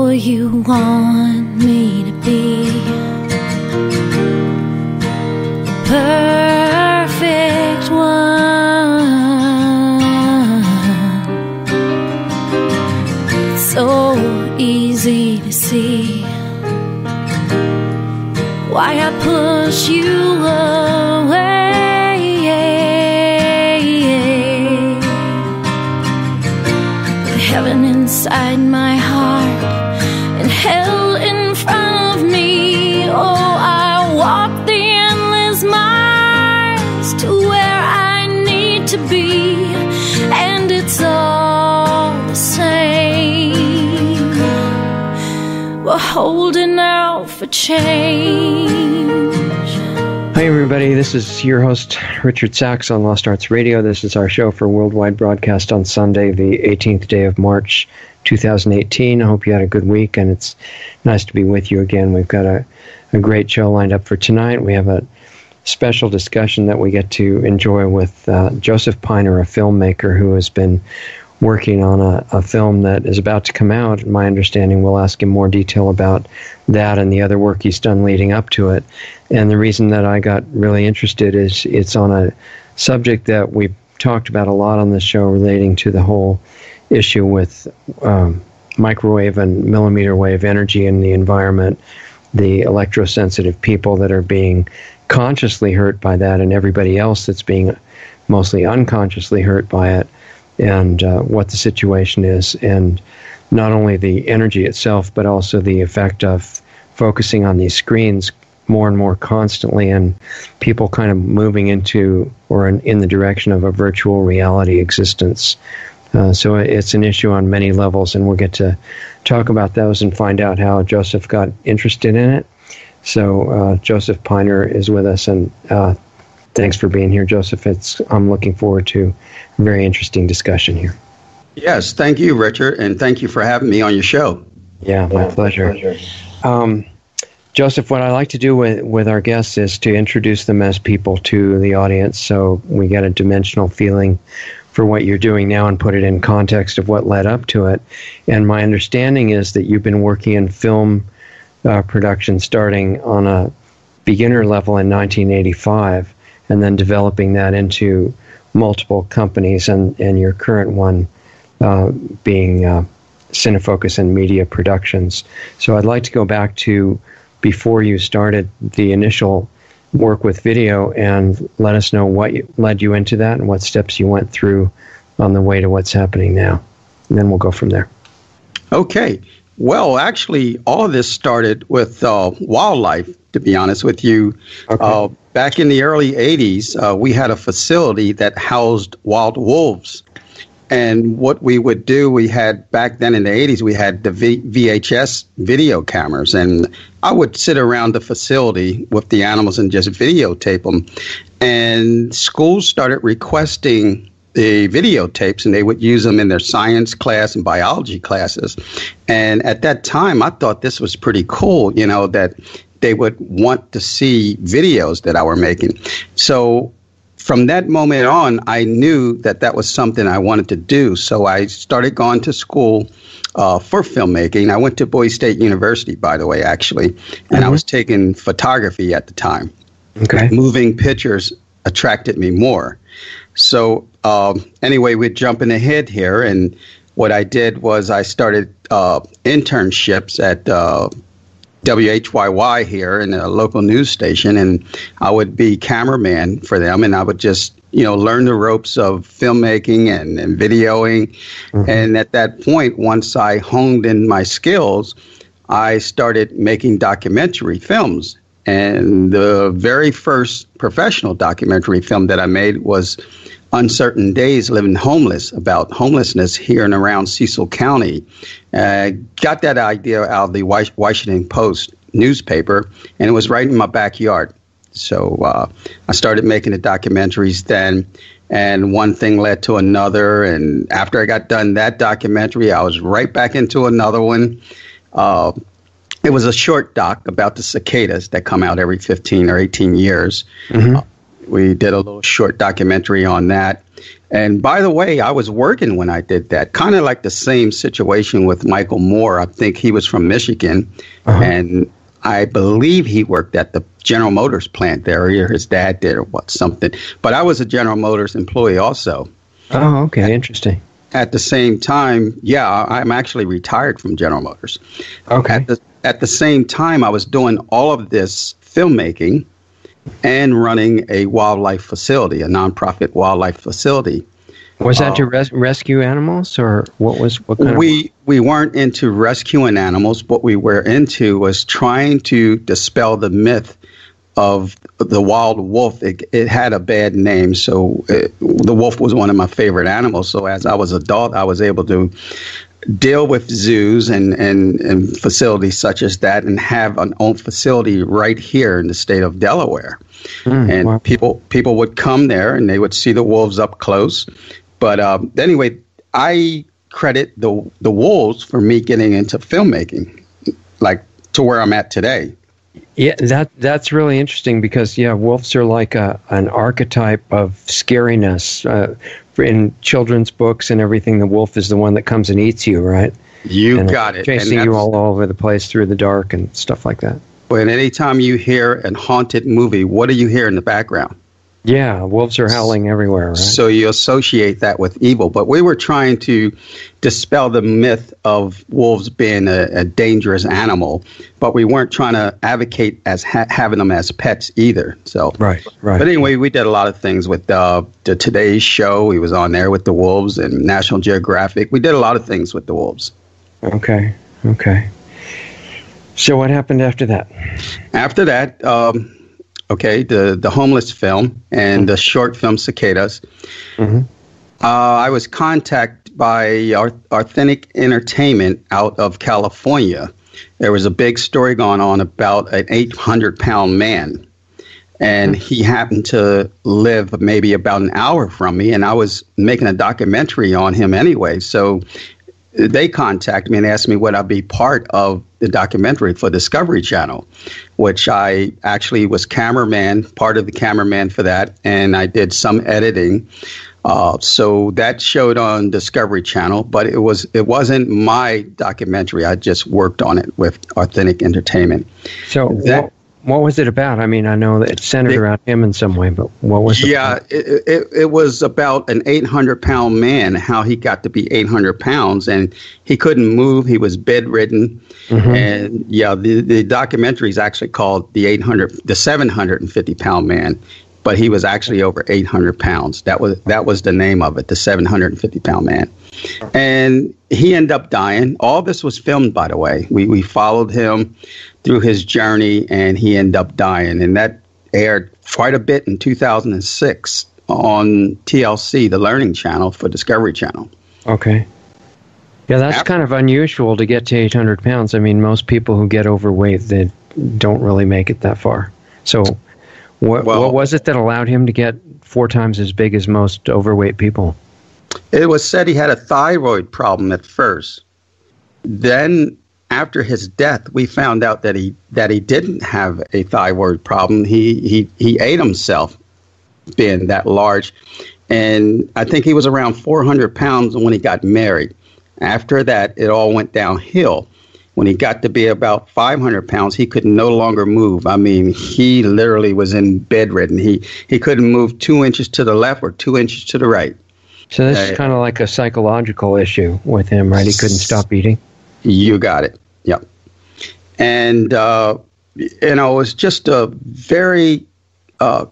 sure you want me to be the perfect one. It's so easy to see why I push you away. With heaven inside my heart and hell in front of me, oh, I walk the endless miles to where I need to be, and it's all the same. We're holding out for change. Hi everybody, this is your host Richard Sachs on Lost Arts Radio. This is our show for worldwide broadcast on Sunday, the 18th day of March 2018. I hope you had a good week, and it's nice to be with you again. We've got a great show lined up for tonight. We have a special discussion that we get to enjoy with Joseph Piner, a filmmaker who has been working on a film that is about to come out. My understanding, we'll ask him more detail about that and the other work he's done leading up to it. And the reason that I got really interested is it's on a subject that we've talked about a lot on this show relating to the whole issue with microwave and millimeter wave energy in the environment, the electrosensitive people that are being consciously hurt by that, and everybody else that's being mostly unconsciously hurt by it, and what the situation is, and not only the energy itself, but also the effect of focusing on these screens more and more constantly, and people kind of moving into or in the direction of a virtual reality existence. So it's an issue on many levels, and we'll get to talk about those and find out how Joseph got interested in it. So Joseph Piner is with us, and thanks for being here, Joseph. I'm looking forward to a very interesting discussion here. Yes, thank you, Richard, and thank you for having me on your show. Yeah, my pleasure. Joseph, what I like to do with our guests is to introduce them as people to the audience, so we get a dimensional feeling for what you're doing now and put it in context of what led up to it. And my understanding is that you've been working in film production starting on a beginner level in 1985, and then developing that into multiple companies, and your current one being Cinefocus and Media Productions. So I'd like to go back to before you started the initial work with video, and let us know what led you into that and what steps you went through on the way to what's happening now. And then we'll go from there. Okay. Well, actually, all of this started with wildlife, to be honest with you. Okay. Back in the early 80s, we had a facility that housed wild wolves. And what we would do, we had back then in the 80s, we had the VHS video cameras. And I would sit around the facility with the animals and just videotape them. And schools started requesting the videotapes, and they would use them in their science class and biology classes. And at that time, I thought this was pretty cool, that they would want to see videos that I were making. So from that moment on, I knew that that was something I wanted to do. So I started going to school for filmmaking. I went to Boise State University, by the way, actually, and I was taking photography at the time. Okay. Moving pictures attracted me more. So anyway, we're jumping ahead here, and what I did was I started internships at WHYY here in a local news station, and I would be cameraman for them, and I would just, learn the ropes of filmmaking and videoing. Mm-hmm. And at that point, once I honed in my skills, I started making documentary films. And the very first professional documentary film that I made was Uncertain Days Living Homeless, about homelessness here and around Cecil County. Got that idea out of the Washington Post newspaper, and it was right in my backyard. So I started making the documentaries then, and one thing led to another. And after I got done that documentary, I was right back into another one. It was a short doc about the cicadas that come out every 15 or 18 years. Mm-hmm. We did a little short documentary on that. And by the way, I was working when I did that, kind of like the same situation with Michael Moore. I think he was from Michigan, and I believe he worked at the General Motors plant there, or his dad did, or something. But I was a General Motors employee also. Oh, okay, interesting. At the same time, I'm actually retired from General Motors. Okay. At the same time, I was doing all of this filmmaking and running a wildlife facility, a nonprofit wildlife facility. Was that to rescue animals, or what kind we weren't into rescuing animals. What we were into was trying to dispel the myth of the wild wolf. It had a bad name, so the wolf was one of my favorite animals. So as I was an adult, I was able to deal with zoos and facilities such as that, and have an own facility right here in the state of Delaware. Wow. people would come there and they would see the wolves up close. But anyway, I credit the wolves for me getting into filmmaking, like to where I'm at today. Yeah, that's really interesting because, wolves are like an archetype of scariness. In children's books and everything, the wolf is the one that comes and eats you, right? You got it. Chasing you all over the place through the dark and stuff like that. But anytime you hear a haunted movie, what do you hear in the background? Yeah, wolves are howling everywhere, right? So you associate that with evil. But we were trying to dispel the myth of wolves being a dangerous animal, but we weren't trying to advocate as having them as pets either. So right. But anyway, we did a lot of things with the Today's Show. We was on there with the wolves, and National Geographic. We did a lot of things with the wolves. Okay. So what happened after that? After that, the homeless film and the short film Cicadas. I was contacted by Authentic Entertainment out of California. There was a big story going on about an 800-pound man, and he happened to live maybe about an hour from me, and I was making a documentary on him anyway. So they contacted me and asked me would I be part of the documentary for Discovery Channel, which I actually was part of the cameraman for that, and I did some editing. So that showed on Discovery Channel, but it wasn't my documentary. I just worked on it with Authentic Entertainment. So what was it about? I mean, I know that it's centered around him in some way, but what was it? Yeah, it was about an 800-pound man, how he got to be 800 pounds, and he couldn't move. He was bedridden. And the documentary is actually called the 750-pound man, but he was actually over 800 pounds. That was the name of it, the 750-pound man. And he ended up dying. All this was filmed, by the way. We followed him through his journey, and he ended up dying. And that aired quite a bit in 2006 on TLC, the Learning Channel for Discovery Channel. Okay. Yeah, that's kind of unusual to get to 800 pounds. I mean, most people who get overweight, they don't really make it that far. So what was it that allowed him to get 4 times as big as most overweight people? It was said he had a thyroid problem at first. Then after his death, we found out that he didn't have a thyroid problem. He ate himself, being that large. And I think he was around 400 pounds when he got married. After that, it all went downhill. When he got to be about 500 pounds, he could no longer move. I mean, he literally was in bedridden. He couldn't move 2 inches to the left or 2 inches to the right. So this is kind of like a psychological issue with him, right? He couldn't stop eating. You got it. Yep. And, it was just a very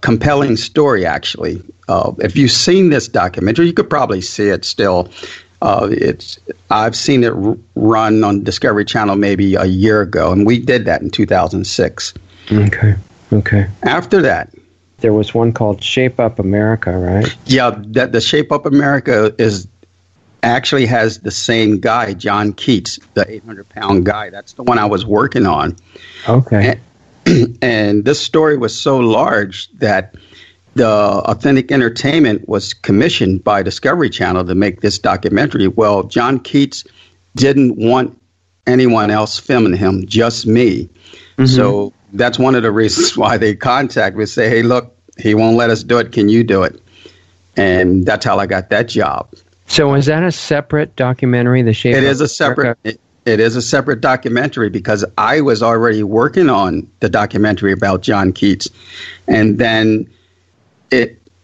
compelling story, actually. If you've seen this documentary, you could probably see it still. I've seen it run on Discovery Channel maybe a year ago, and we did that in 2006. Okay. After that, there was one called Shape Up America, right? Yeah, the Shape Up America actually has the same guy, John Keats, the 800-pound guy. That's the one I was working on. Okay. And this story was so large that the Authentic Entertainment was commissioned by Discovery Channel to make this documentary. Well, John Keats didn't want anyone else filming him, just me. So that's one of the reasons why they contacted me and say, hey, look, he won't let us do it. Can you do it? And that's how I got that job. So is that a separate documentary, The Shape of America? It is a separate documentary because I was already working on the documentary about John Keats. And then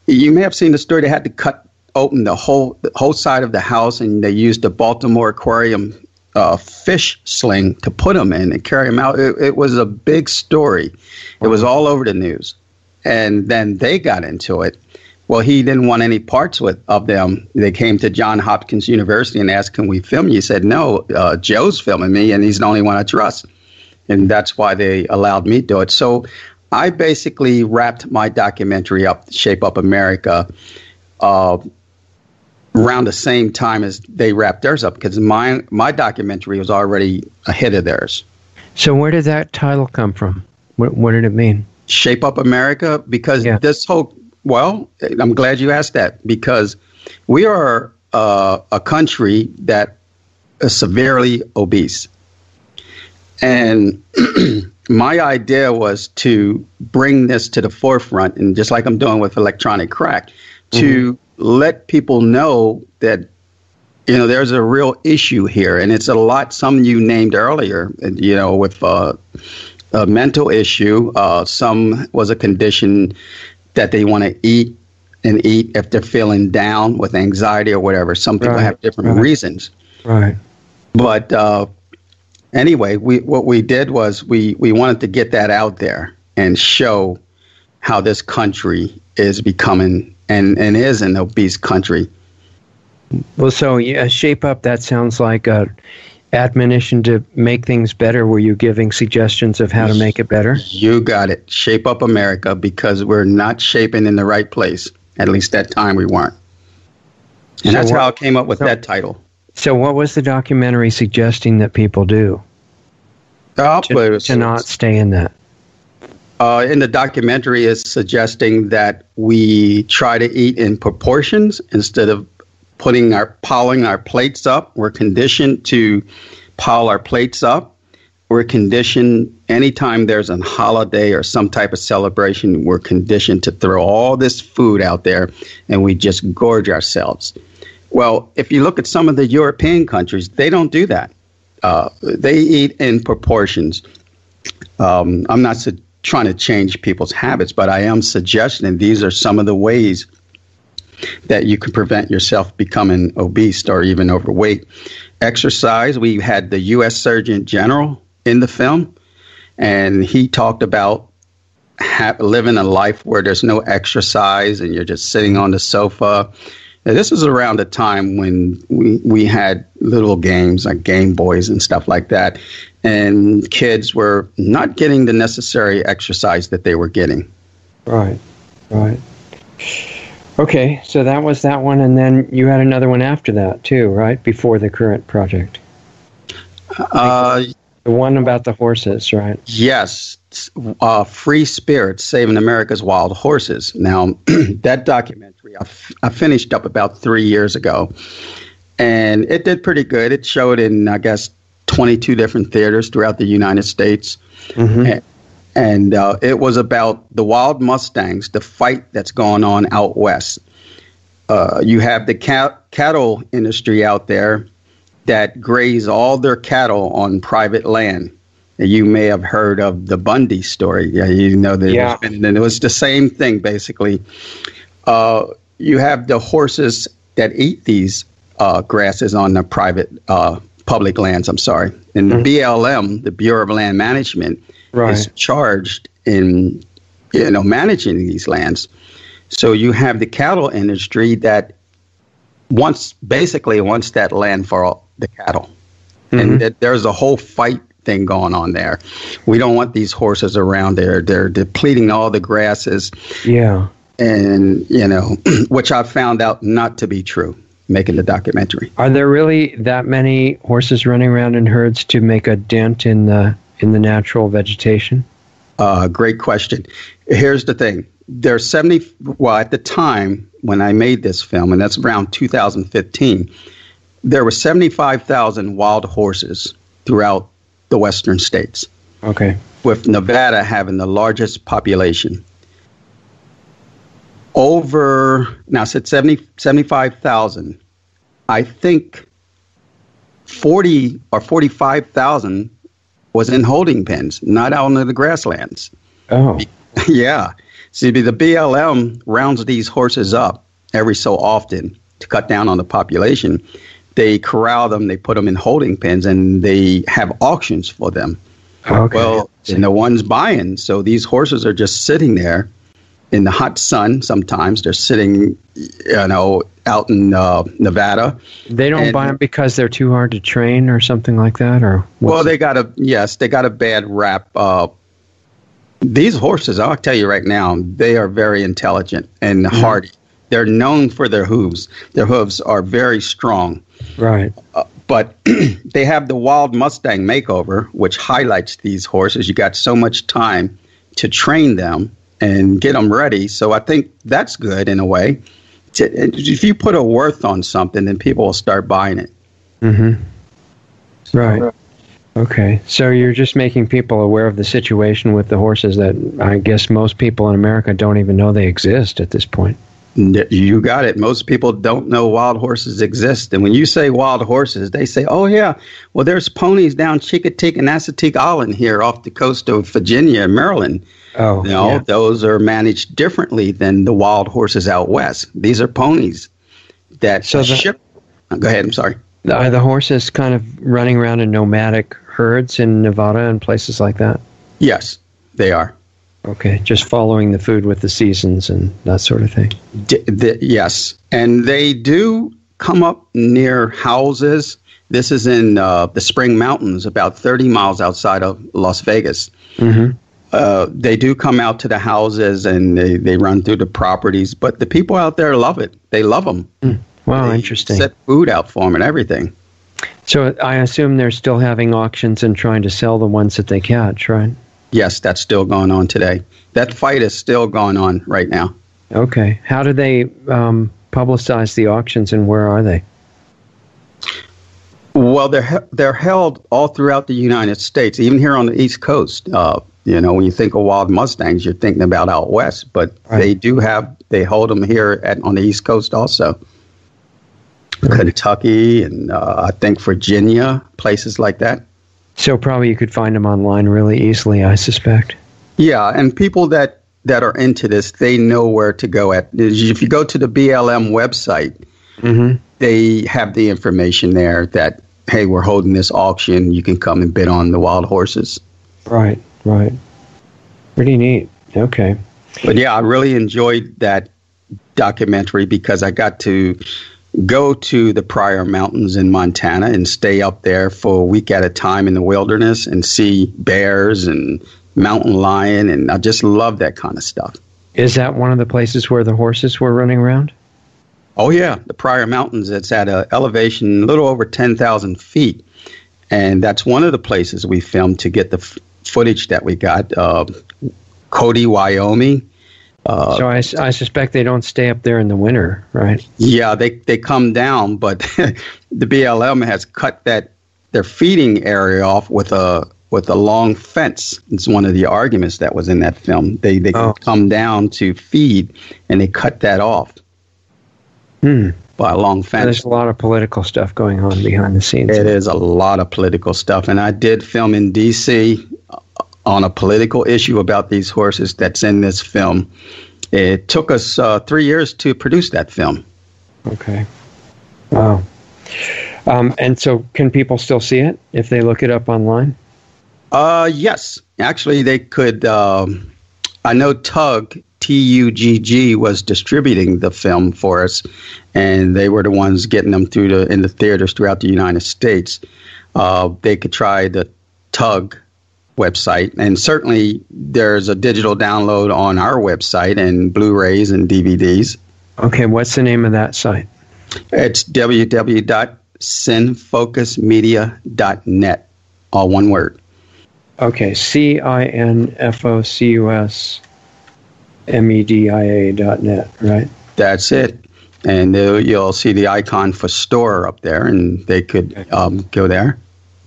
you may have seen the story. They had to cut open the whole side of the house, and they used the Baltimore Aquarium fish sling to put them in and carry them out. It was a big story. It was all over the news. And then they got into it. Well, he didn't want any parts of them. They came to Johns Hopkins University and asked, can we film you? He said, no, Joe's filming me, and he's the only one I trust. And that's why they allowed me to do it. So I basically wrapped my documentary up, Shape Up America, around the same time as they wrapped theirs up, because my documentary was already ahead of theirs. So where did that title come from? What did it mean? Shape Up America, because this whole... Well, I'm glad you asked that, because we are a country that is severely obese. And my idea was to bring this to the forefront, and just like I'm doing with electronic crack, to let people know that, there's a real issue here. And it's a lot, some you named earlier, with a mental issue. Some was a condition that they want to eat if they're feeling down with anxiety or whatever. Some people have different reasons. Right. But anyway, what we did was we wanted to get that out there and show how this country is becoming and is an obese country. Well, so Shape Up, that sounds like a admonition to make things better. Were you giving suggestions of how to make it better? You got it. Shape Up America, because we're not shaping in the right place. At least that time we weren't. And that's how I came up with that title. So what was the documentary suggesting that people do to not stay in that? In the documentary, is suggesting that we try to eat in proportions instead of piling our plates up. We're conditioned to pile our plates up. We're conditioned anytime there's a holiday or some type of celebration, we're conditioned to throw all this food out there and we just gorge ourselves. Well, if you look at some of the European countries, they don't do that. They eat in proportions. I'm not trying to change people's habits, but I am suggesting these are some of the ways that you can prevent yourself becoming obese or even overweight. Exercise. We had the U.S. Surgeon General in the film, and he talked about living a life where there's no exercise and you're just sitting on the sofa. Now, this was around the time when we had little games like Game Boys and stuff like that, and kids were not getting the necessary exercise that they were getting. Right. Okay, so that was that one, and then you had another one after that too, right? Before the current project. The one about the horses, right? Yes. Free Spirits, Saving America's Wild Horses. Now, that documentary, I finished up about 3 years ago, and it did pretty good. It showed in, I guess, 22 different theaters throughout the United States. And it was about the wild Mustangs, the fight that's going on out west. You have the cattle industry out there that graze all their cattle on private land. You may have heard of the Bundy story. It was the same thing, basically. You have the horses that eat these grasses on the public lands, And the BLM, the Bureau of Land Management, is charged in managing these lands. So you have the cattle industry that wants that land for the cattle. And there's a whole fight thing going on there. We don't want these horses around there. They're depleting all the grasses. Yeah. And, which I found out not to be true, making the documentary. Are there really that many horses running around in herds to make a dent in the natural vegetation? Great question. Here's the thing. There's at the time when I made this film, and that's around 2015, there were 75,000 wild horses throughout the western states. Okay. With Nevada having the largest population. Now I said 75,000. I think 40 or 45,000 was in holding pens, not out in the grasslands. Oh. Yeah. See, the BLM rounds these horses up every so often to cut down on the population. They corral them, they put them in holding pens, and they have auctions for them. Okay. Well, and no one's buying. So these horses are just sitting there in the hot sun. Sometimes they're sitting, out in Nevada. They don't buy them because they're too hard to train or something like that, or well, they got a bad rap. These horses, I'll tell you right now, they are very intelligent and hardy. They're known for their hooves. Their hooves are very strong. Right. But they have the wild Mustang makeover, which highlights these horses. You got so much time to train them and get them ready. So I think that's good in a way. If you put a worth on something, then people will start buying it. Mm-hmm. Right. Okay. So you're just making people aware of the situation with the horses that I guess most people in America don't even know they exist at this point. You got it. Most people don't know wild horses exist. And when you say wild horses, they say, oh, yeah, well, there's ponies down Chincoteague and Assateague Island here off the coast of Virginia and Maryland. Oh, yeah. Those are managed differently than the wild horses out west. These are ponies that ship. Go ahead. I'm sorry. Are the horses kind of running around in nomadic herds in Nevada and places like that? Yes, they are. Okay, just following the food with the seasons and that sort of thing. Yes, and they do come up near houses. This is in the Spring Mountains, about 30 miles outside of Las Vegas. Mm-hmm. They do come out to the houses and they run through the properties, but the people out there love it. They love them. Wow, interesting. Set food out for them and everything. So I assume they're still having auctions and trying to sell the ones that they catch, right? Yes, that's still going on today. That fight is still going on right now. Okay. How do they publicize the auctions and where are they? Well, they're held all throughout the United States, even here on the East Coast. When you think of wild Mustangs, you're thinking about out west, but right. They hold them here on the East Coast also. Right. Kentucky and I think Virginia, places like that. So probably you could find them online really easily, I suspect. Yeah, and people that are into this, they know where to go at. If you go to the BLM website, mm-hmm. they have the information there that, hey, we're holding this auction. You can come and bid on the wild horses. Right. Pretty neat. Okay. But yeah, I really enjoyed that documentary because I got to go to the Pryor Mountains in Montana and stay up there for a week at a time in the wilderness and see bears and mountain lion, and I just love that kind of stuff. Is that one of the places where the horses were running around? Oh, yeah. The Pryor Mountains, it's at an elevation a little over 10,000 feet, and that's one of the places we filmed to get the footage that we got. Cody, Wyoming. So I suspect they don't stay up there in the winter, right? Yeah, they come down, but the BLM has cut their feeding area off with a long fence. It's one of the arguments that was in that film. They come down to feed, and they cut that off by a long fence. There's a lot of political stuff going on behind the scenes. It is a lot of political stuff, and I did film in D.C. on a political issue about these horses that's in this film. It took us 3 years to produce that film. Okay. Wow. And so can people still see it if they look it up online? Yes. Actually, they could. I know Tugg, Tugg, was distributing the film for us, and they were the ones getting them in the theaters throughout the United States. They could try the Tugg website, and certainly there's a digital download on our website and Blu-rays and DVDs. Okay, what's the name of that site? It's www.cinfocusmedia.net, all one word. Okay, CINFOCUSMEDIA.net, right? That's it. And you'll see the icon for store up there, and they could go there.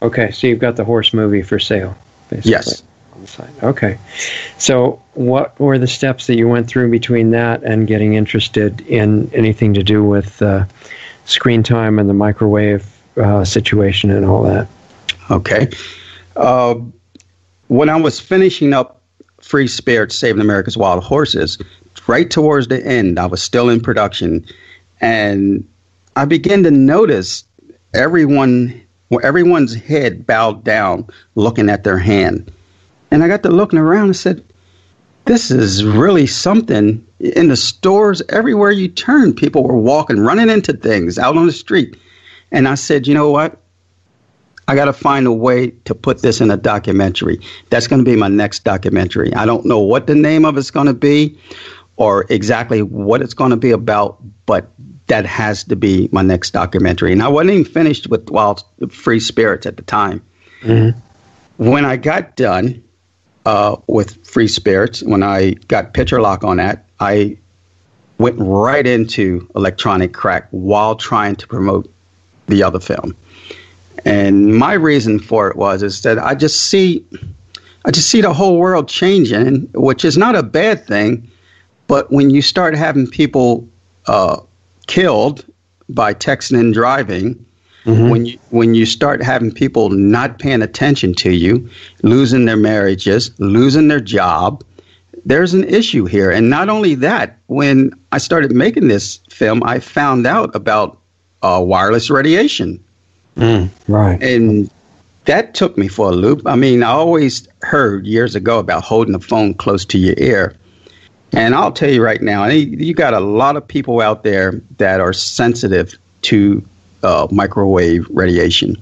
Okay, so you've got the horse movie for sale, basically. Yes. side. Okay. So what were the steps that you went through between that and getting interested in anything to do with screen time and the microwave situation and all that? Okay. When I was finishing up Free Spirit, Saving America's Wild Horses, right towards the end, I was still in production, and I began to notice everyone's head bowed down looking at their hand. And I got to looking around and said, this is really something. In the stores, everywhere you turn, people were walking, running into things out on the street. And I said, you know what? I got to find a way to put this in a documentary. That's going to be my next documentary. I don't know what the name of it's going to be or exactly what it's going to be about, but that has to be my next documentary. And I wasn't even finished with Free Spirits at the time. Mm-hmm. When I got done with Free Spirits, when I got picture lock on that, I went right into Electronic Crack while trying to promote the other film. And my reason for it is that I just see the whole world changing, which is not a bad thing. But when you start having people killed by texting and driving, mm-hmm. when you start having people not paying attention to you, losing their marriages, losing their job, there's an issue here. And not only that, when I started making this film, I found out about wireless radiation. Right. And that took me for a loop. I mean, I always heard years ago about holding the phone close to your ear. And I'll tell you right now, you got a lot of people out there that are sensitive to microwave radiation.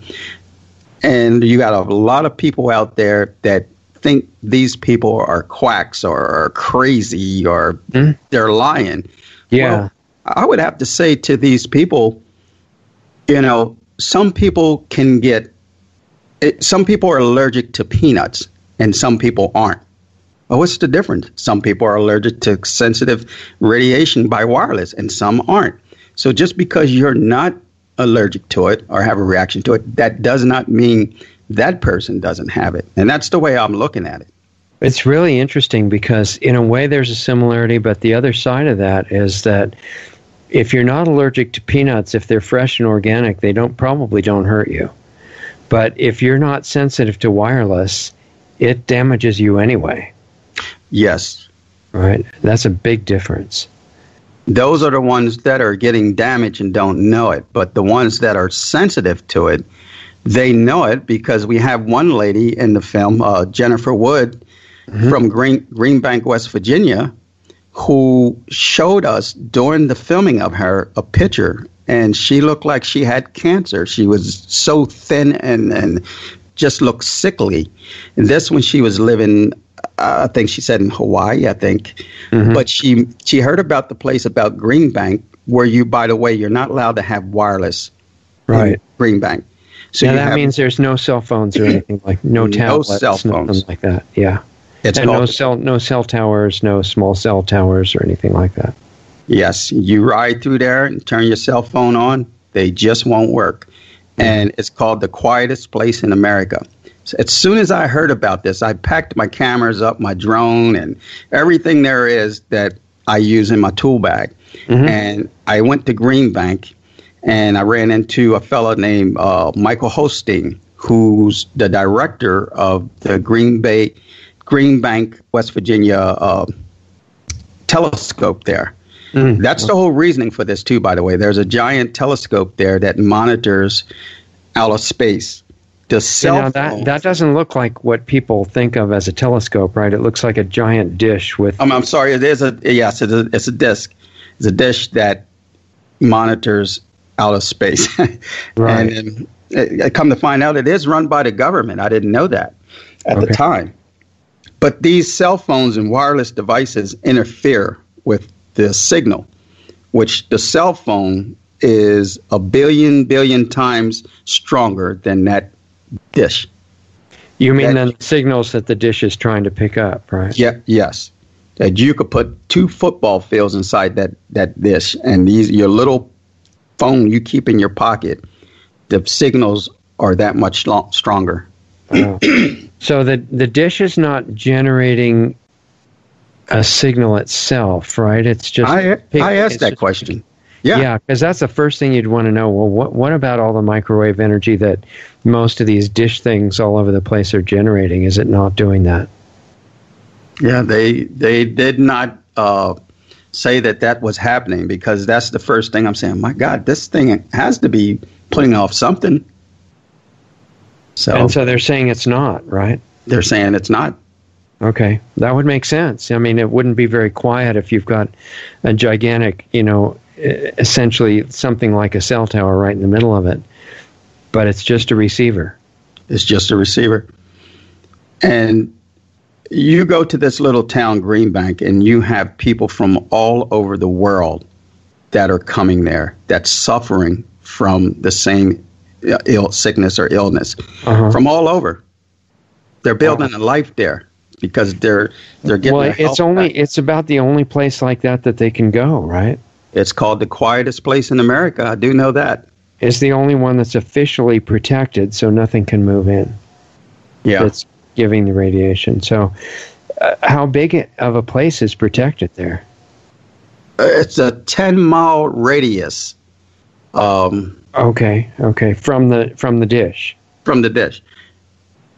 And you got a lot of people out there that think these people are quacks or are crazy or they're lying. Yeah. Well, I would have to say to these people, some people some people are allergic to peanuts and some people aren't. Well, what's the difference? Some people are allergic to sensitive radiation by wireless and some aren't. So just because you're not allergic to it or have a reaction to it, that does not mean that person doesn't have it. And that's the way I'm looking at it. It's really interesting because in a way there's a similarity, but the other side of that is that if you're not allergic to peanuts, if they're fresh and organic, they probably don't hurt you. But if you're not sensitive to wireless, it damages you anyway. Yes. Right? That's a big difference. Those are the ones that are getting damaged and don't know it. But the ones that are sensitive to it, they know it because we have one lady in the film, Jennifer Wood, mm-hmm. from Green Bank, West Virginia, who showed us during the filming of her a picture, and she looked like she had cancer. She was so thin and just looked sickly. And this when she was living, I think she said in Hawaii, I think. Mm-hmm. But she heard about the place about Green Bank, where by the way, you're not allowed to have wireless right. in Green Bank. So yeah, that means there's no cell phones or anything no tablets, no cell phones, nothing like that. Yeah. It's and no cell towers, no small cell towers or anything like that. Yes, you ride through there and turn your cell phone on, they just won't work. And it's called the quietest place in America. So as soon as I heard about this, I packed my cameras up, my drone, and everything there is that I use in my tool bag. Mm-hmm. And I went to Green Bank, and I ran into a fellow named Michael Hosting, who's the director of the Green Bank, West Virginia telescope there. Mm. That's the whole reasoning for this, too, by the way. There's a giant telescope there that monitors outer space. The cell phone. That doesn't look like what people think of as a telescope, right? It looks like a giant dish with... I'm sorry. It's a disk. It's a dish that monitors outer space. Right. And come to find out, it is run by the government. I didn't know that at the time. But these cell phones and wireless devices interfere with the signal, which the cell phone is a billion times stronger than that dish. You mean the signals that the dish is trying to pick up, right? Yeah, yes. That you could put 2 football fields inside that dish, and your little phone you keep in your pocket, the signals are that much stronger. So the dish is not generating a signal itself, right? It's just I asked that question. Yeah, because that's the first thing you'd want to know. Well, what about all the microwave energy that most of these dish things all over the place are generating? Is it not doing that? Yeah, they did not say that was happening, because that's the first thing I'm saying. My God, this thing has to be putting off something. And so they're saying it's not, right? They're saying it's not. Okay, that would make sense. I mean, it wouldn't be very quiet if you've got a gigantic, essentially something like a cell tower right in the middle of it. But it's just a receiver. It's just a receiver. And you go to this little town, Greenbank, and you have people from all over the world that are coming there, that's suffering from the same sickness or illness, from all over. They're building a life there because they're getting. Well, it's about the only place like that they can go, right? It's called the quietest place in America. I do know that. It's the only one that's officially protected, so nothing can move in. Yeah. That's giving the radiation. So how big of a place is protected there? It's a 10-mile radius. Okay. From the dish. From the dish.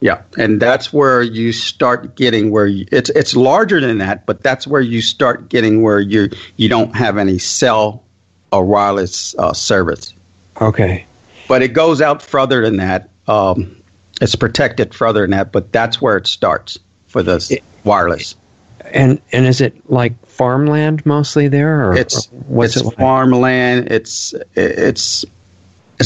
Yeah, and that's where you start getting it's larger than that, but that's where you start getting where you don't have any cell or wireless service. Okay. But it goes out further than that. It's protected further than that, but that's where it starts for the wireless. And is it like farmland mostly there, or it's like? Farmland. It's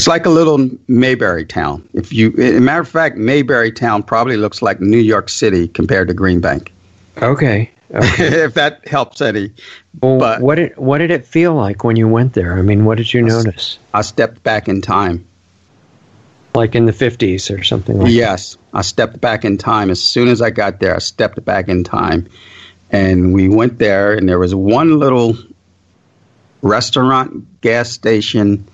like a little Mayberry town. As a matter of fact, Mayberry town probably looks like New York City compared to Greenbank. Okay. If that helps any. Well, but what did it feel like when you went there? I mean, what did you notice? I stepped back in time. Like in the 50s or something like that? Yes, I stepped back in time. As soon as I got there, I stepped back in time. And we went there, and there was one little restaurant, gas station,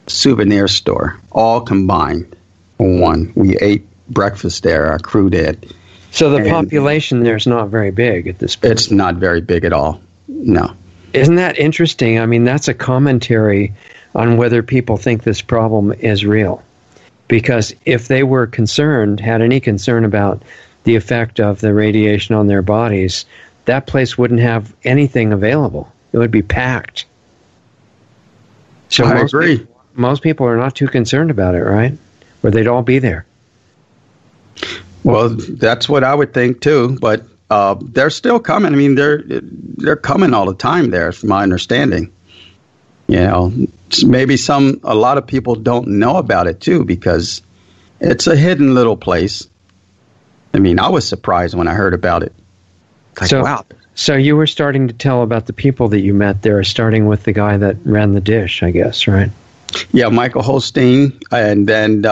souvenir store, all combined in one. We ate breakfast there, our crew did. So the population there is not very big at this point? It's not very big at all, no. Isn't that interesting? I mean, that's a commentary on whether people think this problem is real. Because if they were concerned, had any concern about the effect of the radiation on their bodies, that place wouldn't have anything available. It would be packed. So I agree. Most people are not too concerned about it, right? Or they'd all be there. Well, that's what I would think too, but they're still coming. I mean, they're coming all the time there, from my understanding. Maybe a lot of people don't know about it too, because it's a hidden little place. I mean, I was surprised when I heard about it. Like, wow. So you were starting to tell about the people that you met there, starting with the guy that ran the dish, I guess, right? Yeah, Michael Holstein. And then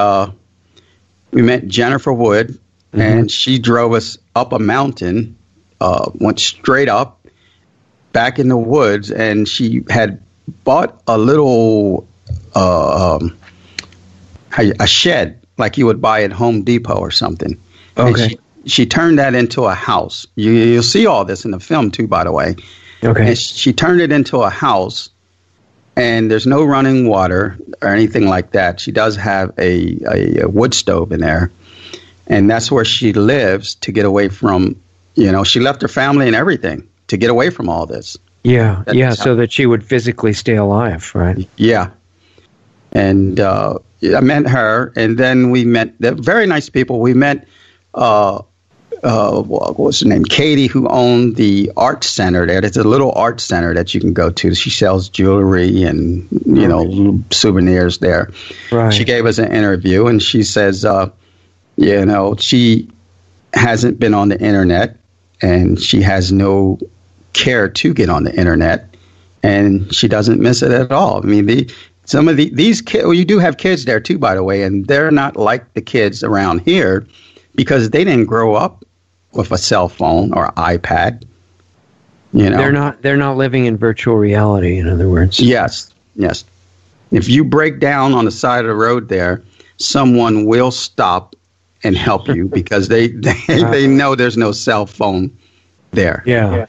we met Jennifer Wood, and she drove us up a mountain, went straight up, back in the woods, and she had bought a little a shed like you would buy at Home Depot or something. Okay. She turned that into a house. You'll see all this in the film too, by the way. Okay. And she turned it into a house, and there's no running water or anything like that. She does have a wood stove in there, and that's where she lives to get away from, she left her family and everything to get away from all this. Yeah, so that she would physically stay alive, right? Yeah. And I met her, and then we met very nice people. We met, what was her name? Katie, who owned the art center there. There's a little art center that you can go to. She sells jewelry and, souvenirs there. Right. She gave us an interview, and she says, she hasn't been on the internet, and she has no care to get on the internet, and she doesn't miss it at all. I mean, some of these kids, well, you do have kids there too, by the way, and they're not like the kids around here because they didn't grow up with a cell phone or iPad. They're not living in virtual reality, in other words. Yes. If you break down on the side of the road there, someone will stop and help you because they know there's no cell phone there. Yeah.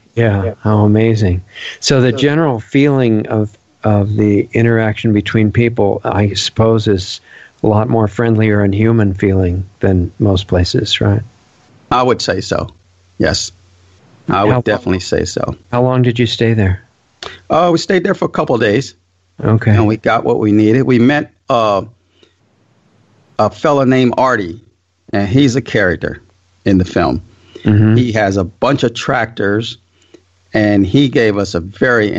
How amazing. So the general feeling of the interaction between people, I suppose, is a lot more friendlier and human feeling than most places, right? I would say so. Yes. I would definitely say so. How long did you stay there? We stayed there for a couple of days. Okay. And we got what we needed. We met a fella named Artie, and he's a character in the film. Mm-hmm. He has a bunch of tractors, and he gave us a very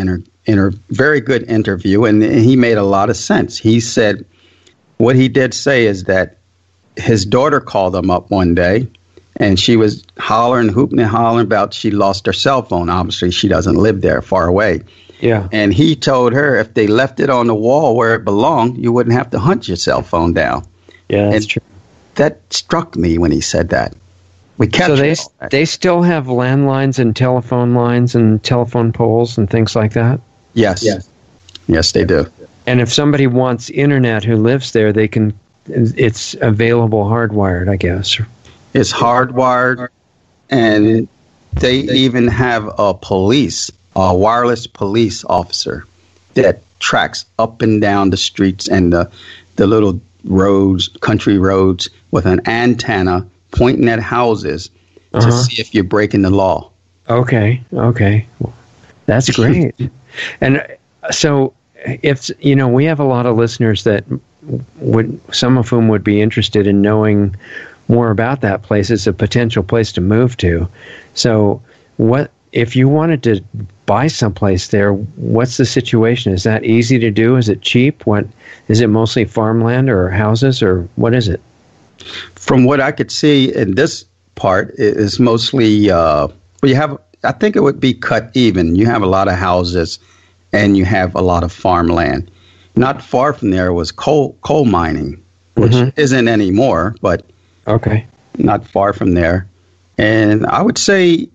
very good interview, and he made a lot of sense. He said what he did say is that his daughter called him up one day, and she was hooping and hollering about she lost her cell phone. Obviously, she doesn't live there, far away. Yeah. And he told her if they left it on the wall where it belonged, you wouldn't have to hunt your cell phone down. Yeah, that's true. That struck me when he said that. We captured So they still have landlines and telephone lines and telephone poles and things like that? Yes. Yes, they do. And if somebody wants internet who lives there, it's available hardwired, I guess. It's hardwired, and they even have a wireless police officer that tracks up and down the streets and the little roads, country roads, with an antenna pointing at houses to see if you're breaking the law. Okay. That's great. And so we have a lot of listeners that some of whom would be interested in knowing more about that place. It's a potential place to move to. So what if you wanted to buy someplace there, what's the situation? Is that easy to do? Is it cheap? What is it, mostly farmland or houses, or what is it? From what I could see in this part, it is mostly I think it would be cut even. You have a lot of houses and you have a lot of farmland. Not far from there was coal mining, which isn't anymore, but not far from there. And I would say,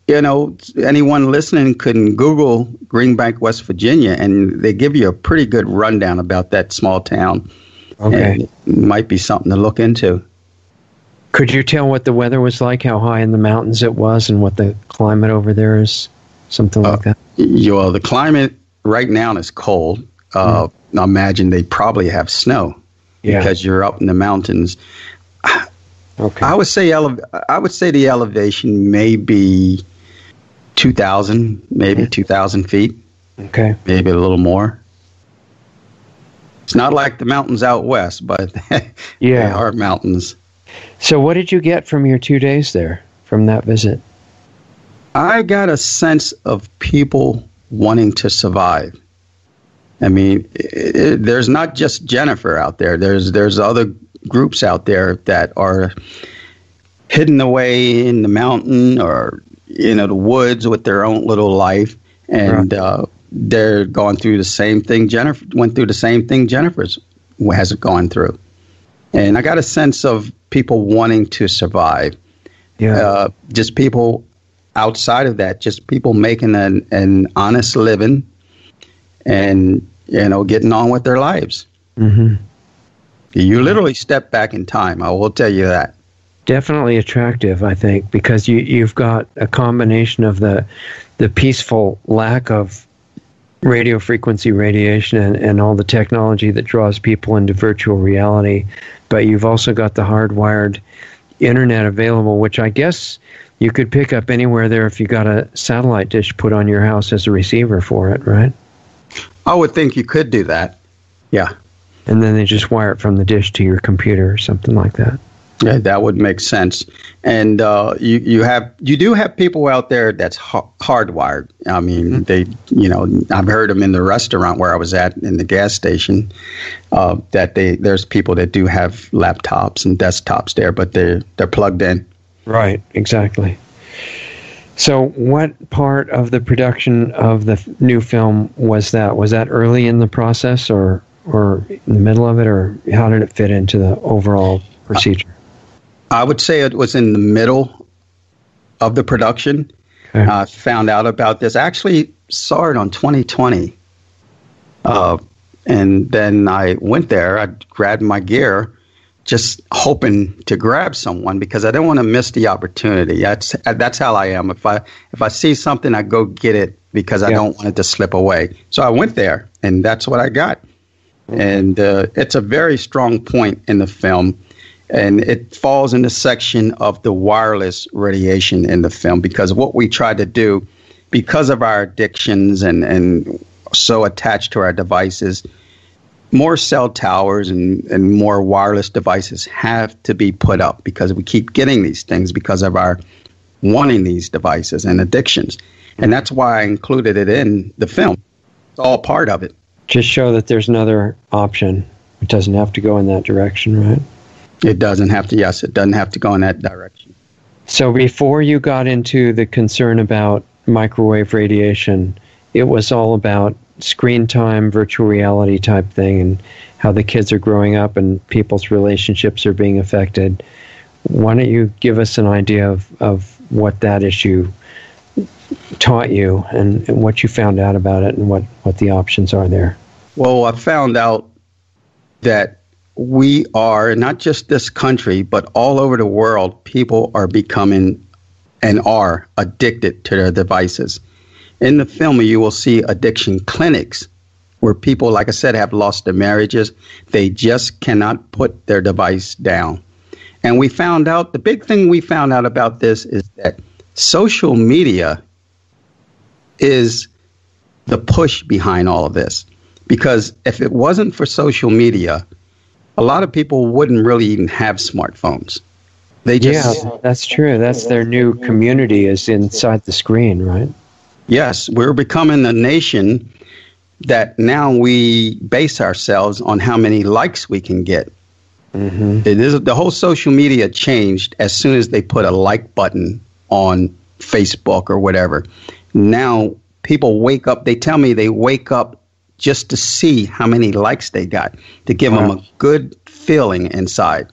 anyone listening can Google Greenbank, West Virginia, and they give you a pretty good rundown about that small town. Okay. And it might be something to look into. Could you tell what the weather was like, how high in the mountains it was, and what the climate over there is? Something like that? Well, the climate right now is cold. I imagine they probably have snow because you're up in the mountains. Okay. I would say the elevation may be 2,000, maybe 2,000 feet. Okay. Maybe a little more. It's not like the mountains out west, but they are mountains. So what did you get from your 2 days there, from that visit? I got a sense of people wanting to survive. I mean, there's not just Jennifer out there. There's other groups out there that are hidden away in the mountain or the woods with their own little life, and they're going through the same thing. Jennifer went through the same thing Jennifer's hasn't gone through, and I got a sense of people wanting to survive. Yeah, just people outside of that, just people making an honest living, and getting on with their lives. Mm-hmm. You literally step back in time. I will tell you that. Definitely attractive, I think, because you've got a combination of the peaceful lack of radio frequency radiation and all the technology that draws people into virtual reality, but you've also got the hardwired internet available, which I guess you could pick up anywhere there if you got a satellite dish put on your house as a receiver for it, right? I would think you could do that. Yeah. And then they just wire it from the dish to your computer or something like that. Yeah, that would make sense. And you do have people out there that's hardwired. I mean, they, I've heard them in the restaurant where I was at in the gas station, that there's people that do have laptops and desktops there, but they're plugged in. Right, exactly. So what part of the production of the new film was that? Was that early in the process or in the middle of it, or how did it fit into the overall procedure? I would say it was in the middle of the production. Okay. I found out about this. I actually saw it on 2020. And then I went there. I grabbed my gear, just hoping to grab someone because I don't want to miss the opportunity. That's how I am. If I see something, I go get it because I don't want it to slip away. So I went there, and that's what I got. And it's a very strong point in the film, and it falls in the section of the wireless radiation in the film because what we tried to do, because of our addictions and so attached to our devices, more cell towers and more wireless devices have to be put up because we keep getting these things because of our wanting these devices and addictions. And that's why I included it in the film. It's all part of it. Just show that there's another option. It doesn't have to go in that direction, right? It doesn't have to, yes, it doesn't have to go in that direction. So before you got into the concern about microwave radiation, it was all about screen time, virtual reality type thing, and how the kids are growing up and people's relationships are being affected. Why don't you give us an idea of what that issue taught you and what you found out about it and what the options are there? Well, I found out that we are, not just this country, but all over the world, people are becoming and are addicted to their devices. In the film, you will see addiction clinics where people, like I said, have lost their marriages. They just cannot put their device down. And we found out, the big thing we found out about this is that social media is the push behind all of this. Because if it wasn't for social media, a lot of people wouldn't really even have smartphones. They just, yeah, that's true. That's their new community is inside the screen, right? Yes, we're becoming a nation that now we base ourselves on how many likes we can get. Mm-hmm. The whole social media changed as soon as they put a like button on Facebook or whatever. Now people wake up, they tell me they wake up just to see how many likes they got, to give them a good feeling inside.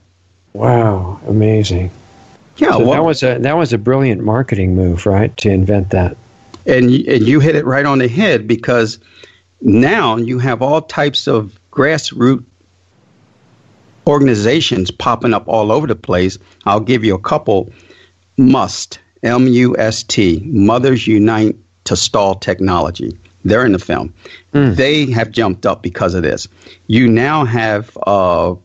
Wow, amazing. Yeah, so well, that was a brilliant marketing move, right, to invent that. And you hit it right on the head because now you have all types of grassroots organizations popping up all over the place. I'll give you a couple. MUST, M-U-S-T, Mothers Unite to Stall Technology. They're in the film. They have jumped up because of this. You now have, what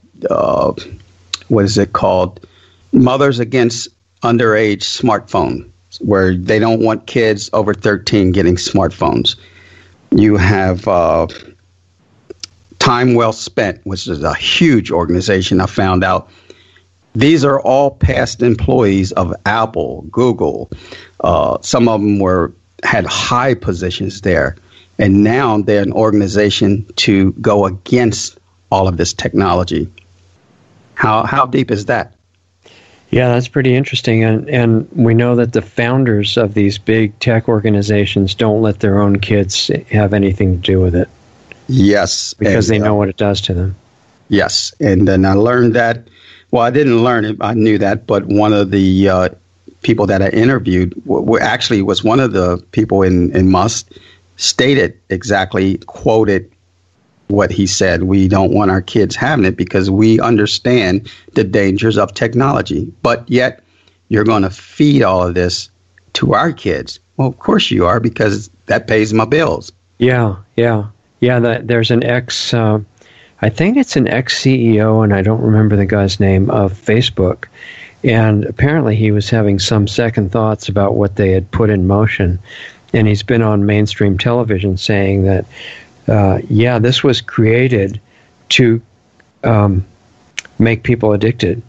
is it called? Mothers Against Underage Smartphone, where they don't want kids over 13 getting smartphones. You have Time Well Spent, which is a huge organization, I found out. These are all past employees of Apple, Google. Some of them had high positions there. And now they're an organization to go against all of this technology. How deep is that? Yeah, that's pretty interesting. And we know that the founders of these big tech organizations don't let their own kids have anything to do with it. Yes. Because they know what it does to them. Yes. And then I learned that, well, I didn't learn it, I knew that, but one of the people that I interviewed actually was one of the people in MUST, stated exactly, quoted what he said. We don't want our kids having it because we understand the dangers of technology. But yet you're going to feed all of this to our kids. Well, of course you are, because that pays my bills. Yeah. There's an I think it's an ex-CEO, and I don't remember the guy's name, of Facebook. And apparently he was having some second thoughts about what they had put in motion. And he's been on mainstream television saying that, this was created to make people addicted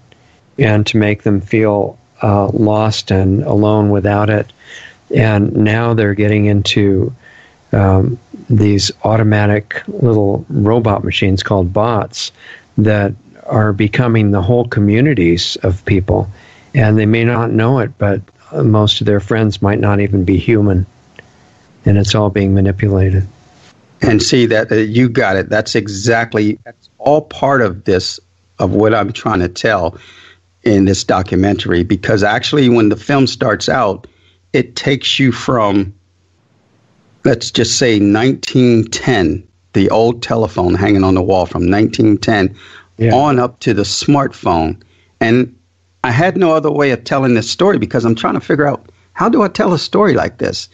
and to make them feel lost and alone without it. And now they're getting into these automatic little robot machines called bots that are becoming the whole communities of people. And they may not know it, but most of their friends might not even be human. And it's all being manipulated. And see that you got it. That's all part of this, of what I'm trying to tell in this documentary. Because actually, when the film starts out, it takes you from, let's just say 1910, the old telephone hanging on the wall from 1910, on up to the smartphone. And I had no other way of telling this story because I'm trying to figure out, how do I tell a story like this?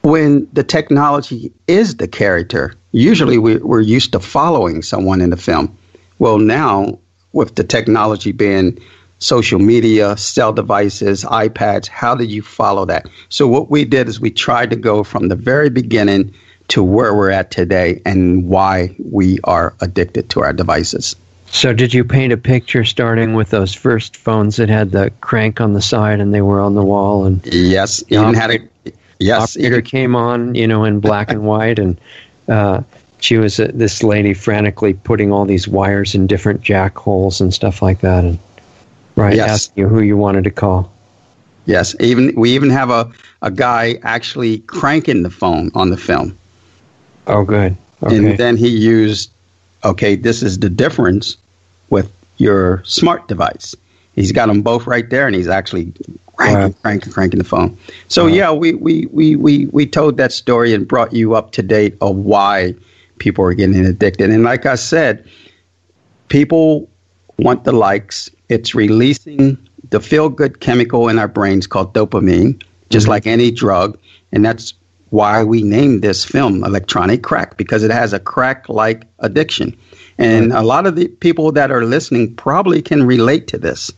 When the technology is the character, usually we're used to following someone in the film. Well, now with the technology being social media, cell devices, iPads, how did you follow that? So what we did is we tried to go from the very beginning to where we're at today and why we are addicted to our devices. So did you paint a picture starting with those first phones that had the crank on the side and they were on the wall? And yes, even had operator came on, in black and white, and she was this lady frantically putting all these wires in different jack holes and stuff like that, and asking you who you wanted to call. Yes, we even have a guy actually cranking the phone on the film. Oh, good. Okay. And then he used, this is the difference with your smart device. He's got them both right there, and he's actually cranking the phone. So we told that story and brought you up to date of why people are getting addicted. And like I said, people want the likes. It's releasing the feel-good chemical in our brains called dopamine, just like any drug. And that's why we named this film Electronic Crack, because it has a crack-like addiction. And a lot of the people that are listening probably can relate to this.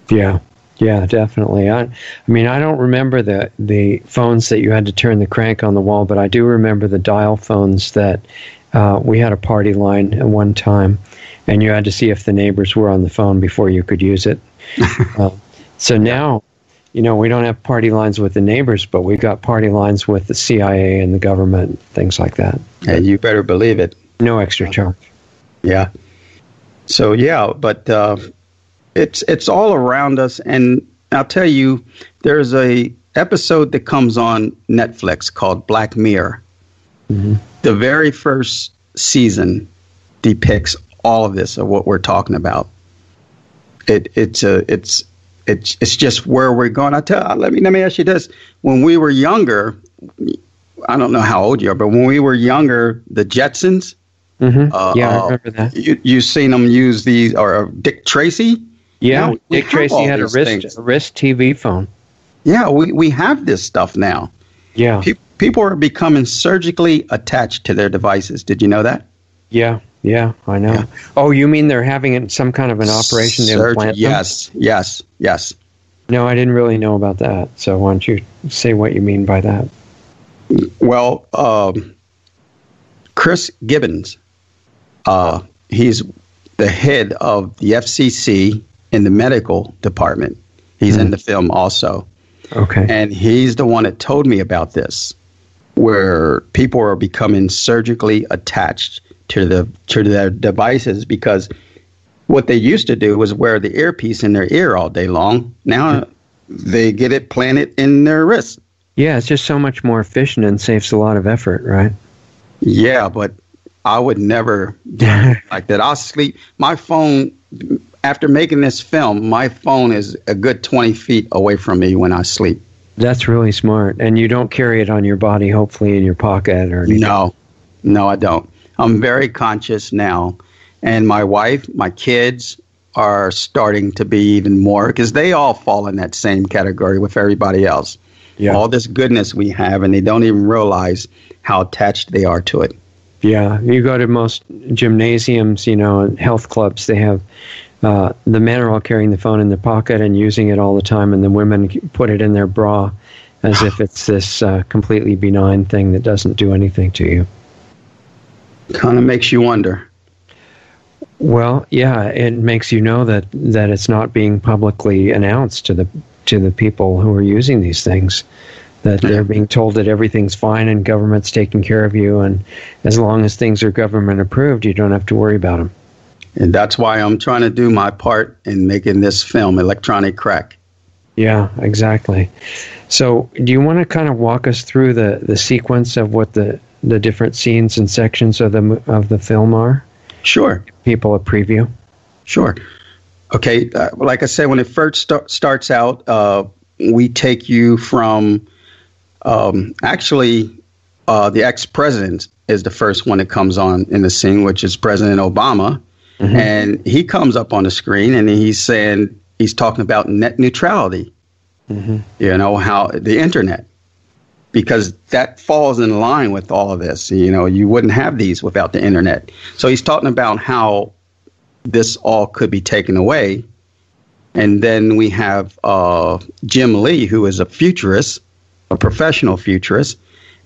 Yeah, definitely. I mean, I don't remember the phones that you had to turn the crank on the wall, but I do remember the dial phones that we had a party line at one time, and you had to see if the neighbors were on the phone before you could use it. So now, we don't have party lines with the neighbors, but we've got party lines with the CIA and the government, things like that. Yeah, you better believe it. No extra charge. Yeah. So, but it's all around us. And I'll tell you, there's a episode that comes on Netflix called Black Mirror. Mm-hmm. The very first season depicts all of this of what we're talking about. It's just where we're going. Let me ask you this: when we were younger, I don't know how old you are, but when we were younger, the Jetsons. Mm-hmm. I remember that. You seen them use these, or Dick Tracy? Yeah, Dick Tracy had a wrist TV phone. Yeah, we have this stuff now. Yeah, people are becoming surgically attached to their devices. Did you know that? Yeah, I know. Yeah. Oh, you mean they're having some kind of an operation to implant them? Yes. No, I didn't really know about that. So why don't you say what you mean by that? Well, Chris Gibbons, he's the head of the FCC in the medical department. He's in the film also. Okay. And he's the one that told me about this, where people are becoming surgically attached to their devices, because what they used to do was wear the earpiece in their ear all day long. Now they get it planted in their wrist. Yeah, it's just so much more efficient and saves a lot of effort, right? Yeah, but I would never do it like that. I'll sleep. My phone, after making this film, my phone is a good 20 feet away from me when I sleep. That's really smart. And you don't carry it on your body, hopefully in your pocket or anything. No, I don't. I'm very conscious now. And my wife, my kids are starting to be even more, because they all fall in that same category with everybody else. Yeah. All this goodness we have, and they don't even realize how attached they are to it. Yeah, you go to most gymnasiums, and health clubs, they have, the men are all carrying the phone in their pocket and using it all the time, and the women put it in their bra as if it's this completely benign thing that doesn't do anything to you. Kind of makes you wonder. Well, yeah, it makes you know that it's not being publicly announced to the people who are using these things, that they're being told that everything's fine and government's taking care of you, and as long as things are government approved, you don't have to worry about them. And that's why I'm trying to do my part in making this film, Electronic Crack. Yeah, exactly. So do you want to kind of walk us through the sequence of what the different scenes and sections of the film are? Sure. Give people a preview. Sure. Okay. Like I said, when it first starts out, we take you from the ex-president is the first one that comes on in the scene, which is President Obama. Mm-hmm. And he comes up on the screen and he's talking about net neutrality, how the internet, because that falls in line with all of this. You wouldn't have these without the internet. So he's talking about how this all could be taken away. And then we have Jim Lee, who is a futurist, a professional futurist,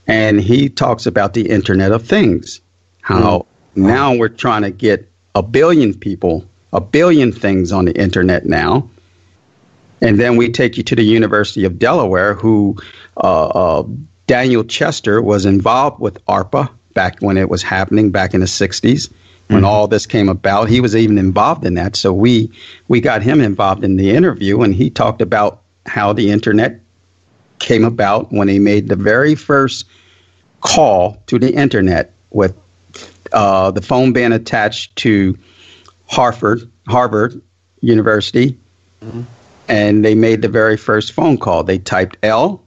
and he talks about the Internet of Things, how now we're trying to get 1 billion people, 1 billion things on the Internet now. And then we take you to the University of Delaware, who Daniel Chester was involved with ARPA back when it was happening back in the 60s. When all this came about, he was even involved in that. So we got him involved in the interview, and he talked about how the Internet came about when he made the very first call to the Internet with the phone being attached to Harvard University. And they made the very first phone call. They typed L,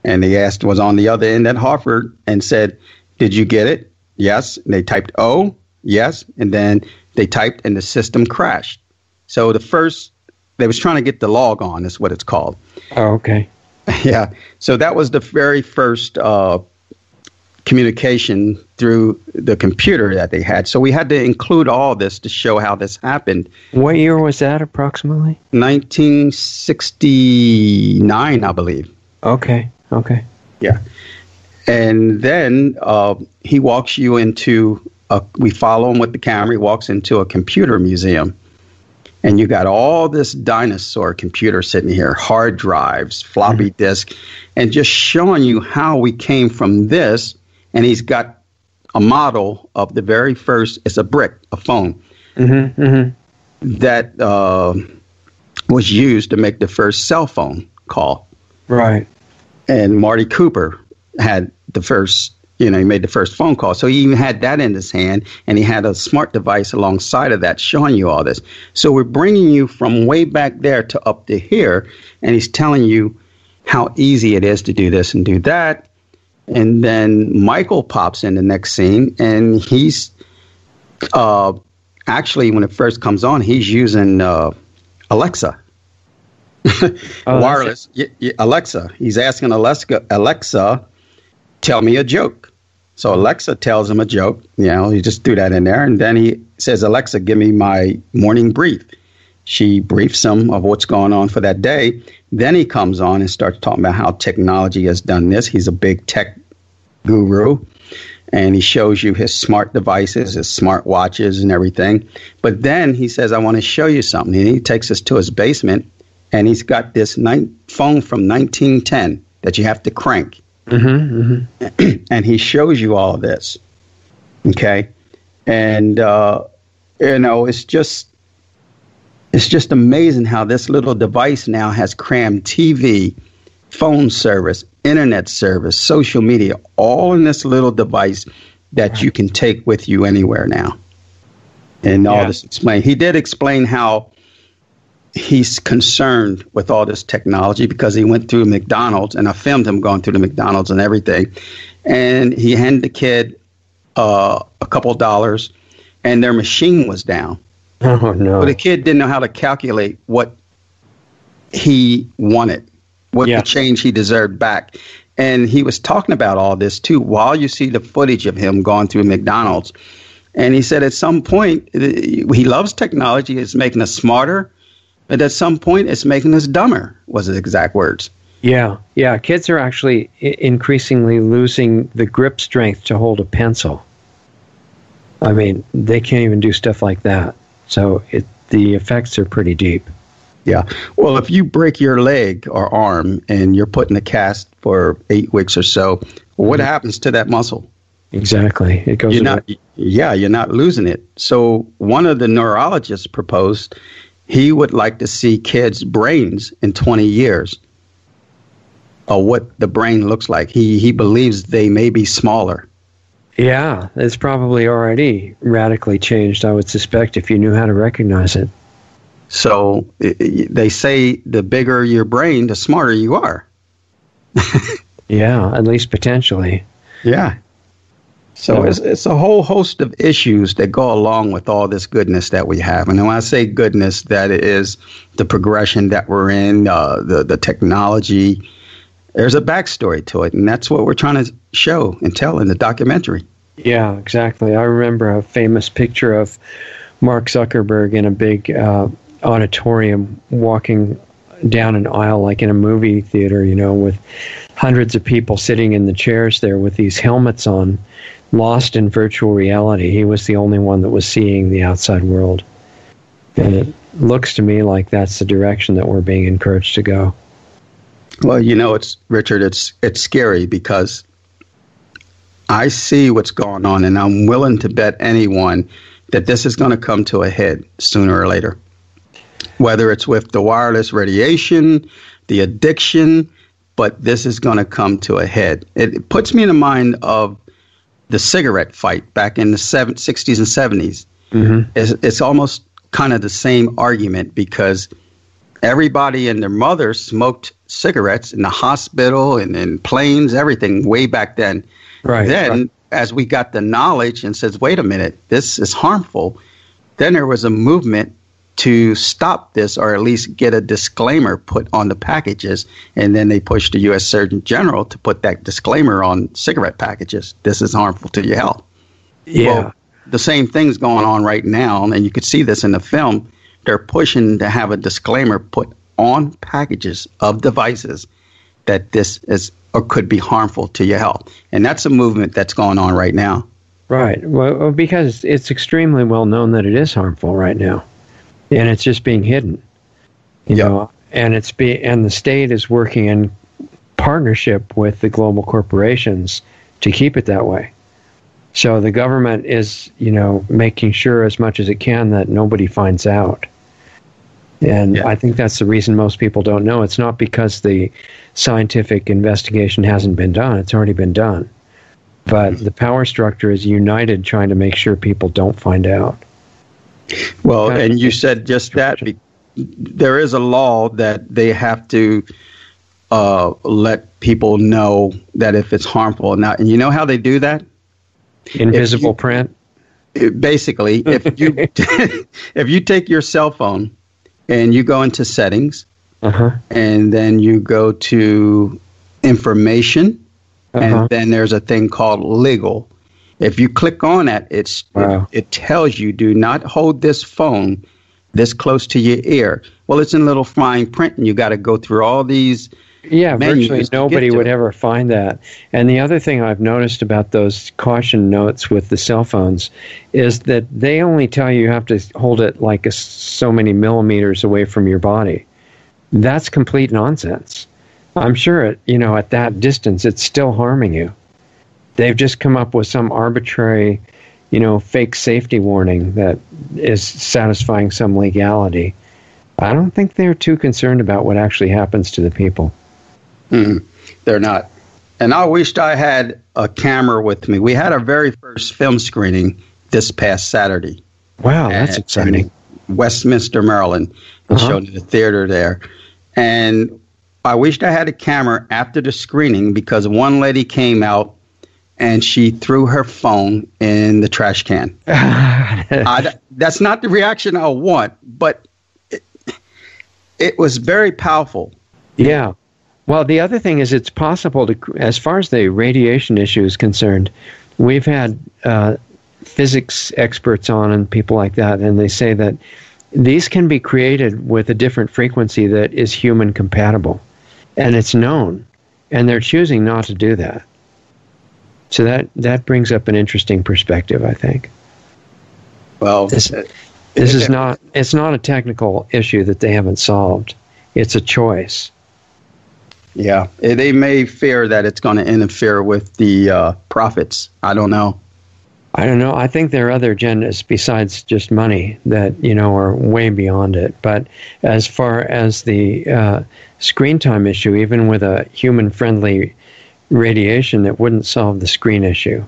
and they was on the other end at Harvard and said, "Did you get it?" Yes. And they typed O. Yes, and then they typed and the system crashed. So they was trying to get the log on, is what it's called. Oh, okay. Yeah, so that was the very first communication through the computer that they had. So we had to include all this to show how this happened. What year was that approximately? 1969, I believe. Okay. Yeah. And then he walks you into we follow him with the camera. He walks into a computer museum, and you got all this dinosaur computer sitting here, hard drives, floppy disk, and just showing you how we came from this. And he's got a model of the very first, it's a brick, a phone, that was used to make the first cell phone call. Right. And Marty Cooper had the first, he made the first phone call. So he even had that in his hand, and he had a smart device alongside of that showing you all this. So we're bringing you from way back there to up to here, and he's telling you how easy it is to do this and do that. And then Michael pops in the next scene, and he's actually, when it first comes on, he's using Alexa. Wireless. Alexa. He's asking Alexa, tell me a joke. So Alexa tells him a joke. He just threw that in there. And then he says, Alexa, give me my morning brief. She briefs him of what's going on for that day. Then he comes on and starts talking about how technology has done this. He's a big tech guru. And he shows you his smart devices, his smart watches and everything. But then he says, I want to show you something. And he takes us to his basement. And he's got this phone from 1910 that you have to crank. And he shows you all of this. Okay. And, it's just amazing how this little device now has crammed TV, phone service, internet service, social media, all in this little device that you can take with you anywhere now. And all this explained. He did explain how he's concerned with all this technology because he went through McDonald's, and I filmed him going through the McDonald's and everything. And he handed the kid a couple dollars, and their machine was down. Oh, no. But the kid didn't know how to calculate what he wanted, what the change he deserved back. And he was talking about all this, too, while you see the footage of him going through McDonald's. And he said at some point, he loves technology. It's making us smarter. But at some point, it's making us dumber, was his exact words. Yeah. Kids are actually increasingly losing the grip strength to hold a pencil. I mean, they can't even do stuff like that. So the effects are pretty deep. Yeah. Well, if you break your leg or arm and you're put in a cast for 8 weeks or so, what happens to that muscle? Exactly. It goes away. You're not losing it. So one of the neurologists proposed he would like to see kids' brains in 20 years, or what the brain looks like. He believes they may be smaller. Yeah, it's probably already radically changed, I would suspect, if you knew how to recognize it. So they say the bigger your brain, the smarter you are. Yeah, at least potentially. Yeah. So it's a whole host of issues that go along with all this goodness that we have. And when I say goodness, that is the progression that we're in, the technology. There's a backstory to it, and that's what we're trying to show and tell in the documentary. Yeah, exactly. I remember a famous picture of Mark Zuckerberg in a big auditorium walking down an aisle like in a movie theater, with hundreds of people sitting in the chairs there with these helmets on, lost in virtual reality. He was the only one that was seeing the outside world. And it looks to me like that's the direction that we're being encouraged to go. Well, it's Richard, it's scary because I see what's going on, and I'm willing to bet anyone that this is going to come to a head sooner or later. Whether it's with the wireless radiation, the addiction, but this is going to come to a head. It puts me in the mind of the cigarette fight back in the 60s and 70s. Mm-hmm. It's almost kind of the same argument because everybody and their mother smoked cigarettes in the hospital and in planes, everything way back then. Right. Then, as we got the knowledge and says, wait a minute, this is harmful, then there was a movement to stop this, or at least get a disclaimer put on the packages. And then they pushed the U.S. Surgeon General to put that disclaimer on cigarette packages. This is harmful to your health. Yeah. Well, the same thing's going on right now, and you could see this in the film. They're pushing to have a disclaimer put on packages of devices that this is or could be harmful to your health. And that's a movement that's going on right now. Right. Well, because it's extremely well known that it is harmful right now. And it's just being hidden, you know, and and the state is working in partnership with the global corporations to keep it that way. So the government is, making sure as much as it can that nobody finds out. And I think that's the reason most people don't know. It's not because the scientific investigation hasn't been done. It's already been done. But the power structure is united trying to make sure people don't find out. Well, and you said just that. There is a law that they have to let people know that if it's harmful. Now, and you know how they do that? Invisible print? Basically, if you take your cell phone and you go into settings, and then you go to information, and then there's a thing called legal. If you click on that, it tells you, do not hold this phone this close to your ear. Well, it's in little fine print, and you got to go through all these virtually nobody would ever find that. And the other thing I've noticed about those caution notes with the cell phones is that they only tell you have to hold it like so many millimeters away from your body. That's complete nonsense. I'm sure at that distance, it's still harming you. They've just come up with some arbitrary, fake safety warning that is satisfying some legality. I don't think they're too concerned about what actually happens to the people. They're not. And I wished I had a camera with me. We had our very first film screening this past Saturday. Wow, that's exciting. In Westminster, Maryland. It showed in the theater there. And I wished I had a camera after the screening because one lady came out and she threw her phone in the trash can. That's not the reaction I want, but it was very powerful. Yeah. Well, the other thing is it's possible to, as far as the radiation issue is concerned, we've had physics experts on and people like that, and they say that these can be created with a different frequency that is human compatible. And it's known, and they're choosing not to do that. So that brings up an interesting perspective, I think. Well, this is not a technical issue that they haven't solved. It's a choice. Yeah, they may fear that it's going to interfere with the profits. I don't know. I think there are other agendas besides just money that, are way beyond it. But as far as the screen time issue, even with a human-friendly radiation, that wouldn't solve the screen issue,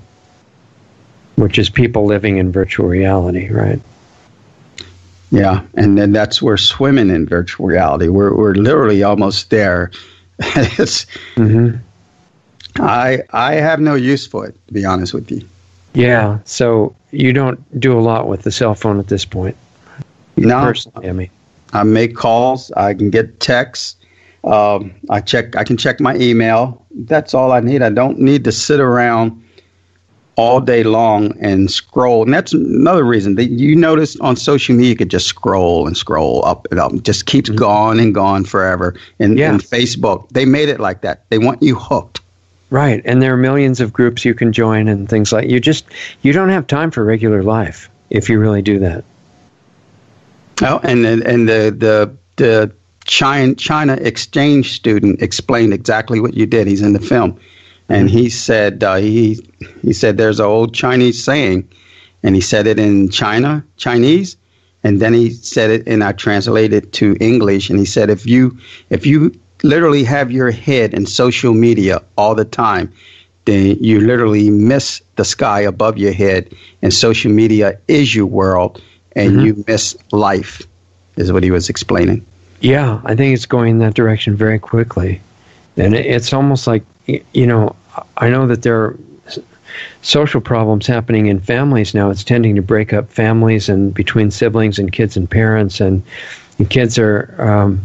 which is people living in virtual reality, right? Yeah, and then that's we're swimming in virtual reality. We're literally almost there. I have no use for it, to be honest with you. Yeah, so you don't do a lot with the cell phone at this point. No, Personally, I mean. I make calls. I can get texts. I can check my email. That's all I need. I don't need to sit around all day long and scroll. And that's another reason that you notice on social media, you could just scroll and scroll up and up. It just keeps going and going forever. And Facebook, they made it like that. They want you hooked. Right. And there are millions of groups you can join and things like you don't have time for regular life if you really do that. Oh, and the China exchange student explained exactly what you did. He's in the film. And he said he said there's an old Chinese saying, and he said it in Chinese, and then he said it, and I translated it to English. And he said if you literally have your head in social media all the time, then you literally miss the sky above your head, and social media is your world, and you miss life, is what he was explaining. Yeah, I think it's going in that direction very quickly. And it's almost like, I know that there are social problems happening in families now. It's tending to break up families and between siblings and kids and parents. And kids are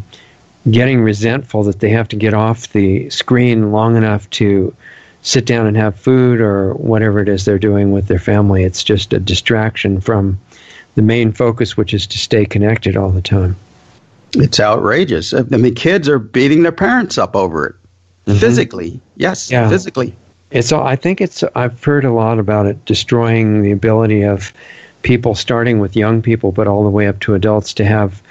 getting resentful that they have to get off the screen long enough to sit down and have food or whatever it is they're doing with their family. It's just a distraction from the main focus, which is to stay connected all the time. It's outrageous. I mean, kids are beating their parents up over it. Physically. Yes, physically. I've heard a lot about it destroying the ability of people, starting with young people, but all the way up to adults, to have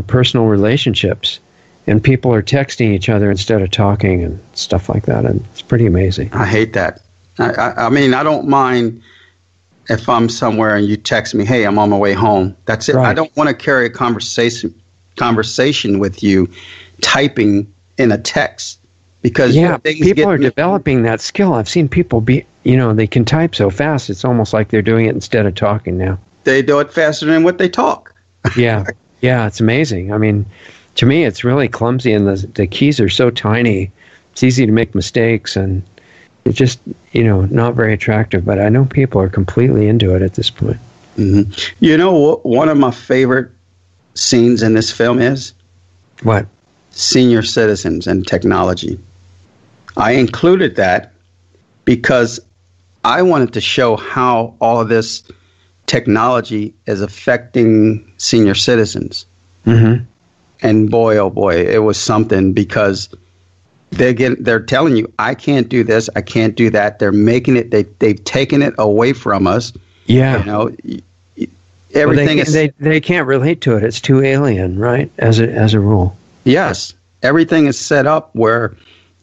personal relationships. And people are texting each other instead of talking and stuff like that. And it's pretty amazing. I hate that. I mean, I don't mind if I'm somewhere and you text me, hey, I'm on my way home. That's it. Right. I don't want to carry a conversation with you typing in a text. Because people are developing that skill. I've seen people they can type so fast, it's almost like they're doing it instead of talking now. They do it faster than what they talk. Yeah, it's amazing. I mean, to me, it's really clumsy, and the keys are so tiny. It's easy to make mistakes, and it's just, not very attractive. But I know people are completely into it at this point. Mm-hmm. You know what? One of my favorite scenes in this film is? What? Senior citizens and technology. I included that because I wanted to show how all of this technology is affecting senior citizens. Mm-hmm. And boy, oh boy, it was something, because they're telling you, I can't do this, I can't do that. They're making it, they've taken it away from us. Yeah. Everything they can't relate to it. It's too alien, right? As a rule. Yes. Everything is set up where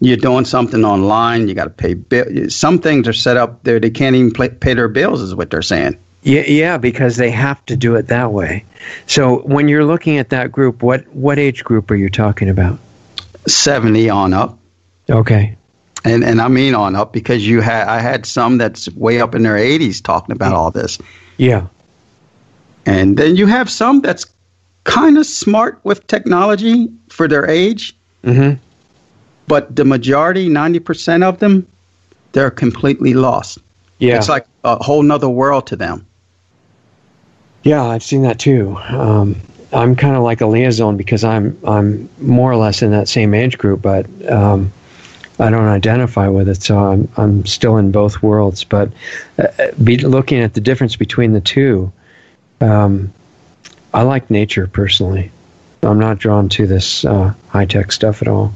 you're doing something online, you got to pay bills. Some things are set up there, they can't even pay their bills, is what they're saying. Yeah, because they have to do it that way. So when you're looking at that group, what age group are you talking about? 70 on up. Okay. And I mean on up, because I had some that's way up in their 80s talking about all this. Yeah. And then you have some that's kind of smart with technology for their age. Mm-hmm. But the majority, 90% of them, they're completely lost. Yeah. It's like a whole nother world to them. Yeah, I've seen that too. I'm kind of like a liaison because I'm more or less in that same age group, but I don't identify with it, so I'm still in both worlds. But looking at the difference between the two, I like nature personally. I'm not drawn to this high-tech stuff at all.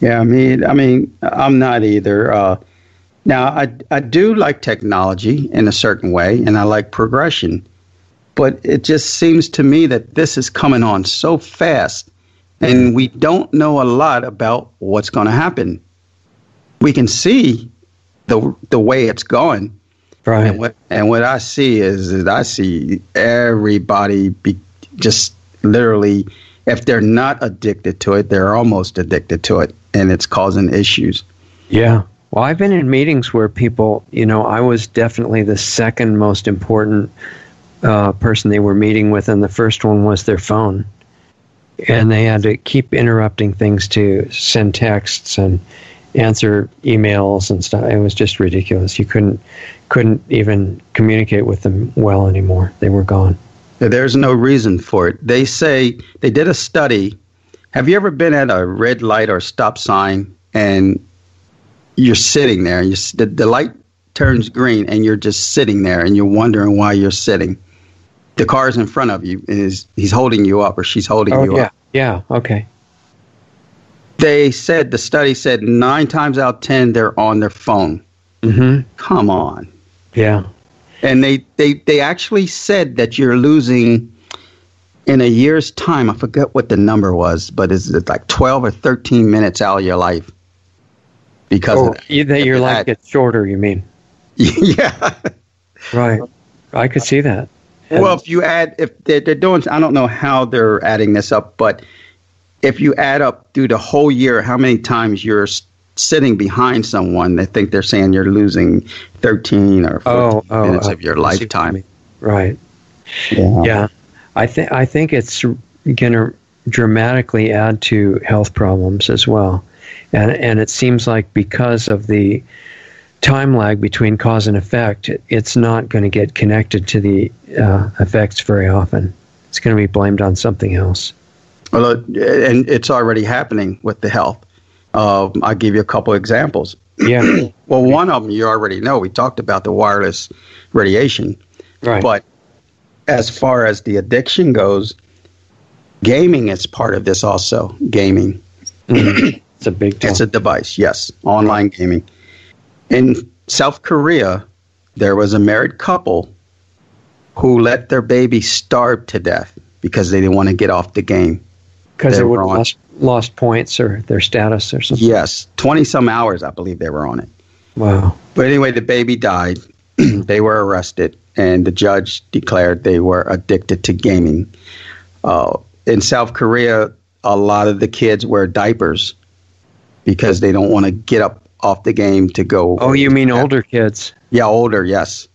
Yeah, I mean, I'm not either. Now, I do like technology in a certain way, and I like progression. But it just seems to me that this is coming on so fast, and we don't know a lot about what's going to happen. We can see the way it's going. Right. And what I see is I see everybody just literally, if they're not addicted to it, they're almost addicted to it, and it's causing issues. Yeah. Well, I've been in meetings where people, I was definitely the second most important person they were meeting with, and the first one was their phone. And they had to keep interrupting things to send texts and answer emails and stuff. It was just ridiculous. You couldn't couldn't even communicate with them well anymore. They were gone. There's no reason for it. They say they did a study. Have you ever been at a red light or stop sign and you're sitting there and the light turns green and you're just sitting there and you're wondering why you're sitting? The car's in front of you and he's holding you up or she's holding you up. Yeah, okay. The study said 9 times out of 10 they're on their phone. Mm-hmm. Come on. Yeah. And they actually said that you're losing, in a year's time, I forget what the number was, but it's like 12 or 13 minutes out of your life because of that. That your life gets shorter, you mean? Yeah. Right. I could see that. Well, if they're doing, I don't know how they're adding this up, but if you add up through the whole year, how many times you're sitting behind someone, they think they're saying you're losing 13 or 14 minutes of your lifetime. Right. Yeah. I think it's going to dramatically add to health problems as well. And it seems like because of the time lag between cause and effect, it's not going to get connected to the effects very often. It's going to be blamed on something else. Well, and it's already happening with the health. I'll give you a couple examples. Yeah. Well, one of them you already know. We talked about the wireless radiation. Right. But as far as the addiction goes, gaming is part of this also. Gaming. Mm-hmm. It's a big deal. It's a device, yes. Online gaming. In South Korea, there was a married couple who let their baby starve to death because they didn't want to get off the game. Because they would have lost points or their status or something. Yes, 20-some hours, I believe they were on it. Wow. But anyway, the baby died. They were arrested, and the judge declared they were addicted to gaming. In South Korea, a lot of the kids wear diapers because they don't want to get up off the game to go. Oh, you mean older kids? Yeah, older, yes.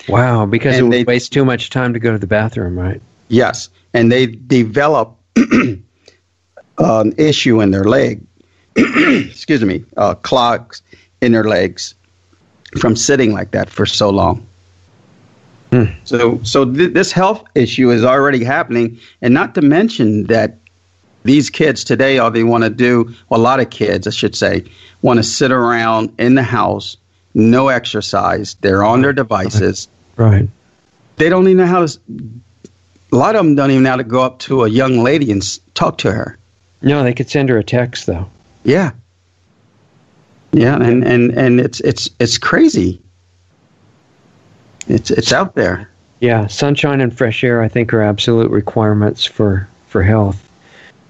Wow, because it would waste too much time to go to the bathroom, right? Yes, and they develop an issue in their leg, excuse me, clogs in their legs from sitting like that for so long. So this health issue is already happening, and not to mention that these kids today, all they want to do, well, a lot of kids, I should say, want to sit around in the house, no exercise. They're on their devices. Right. They don't even know how to. A lot of them don't even know how to go up to a young lady and talk to her. No, they could send her a text though. Yeah. Yeah, and it's crazy. It's out there. Yeah, sunshine and fresh air I think are absolute requirements for health.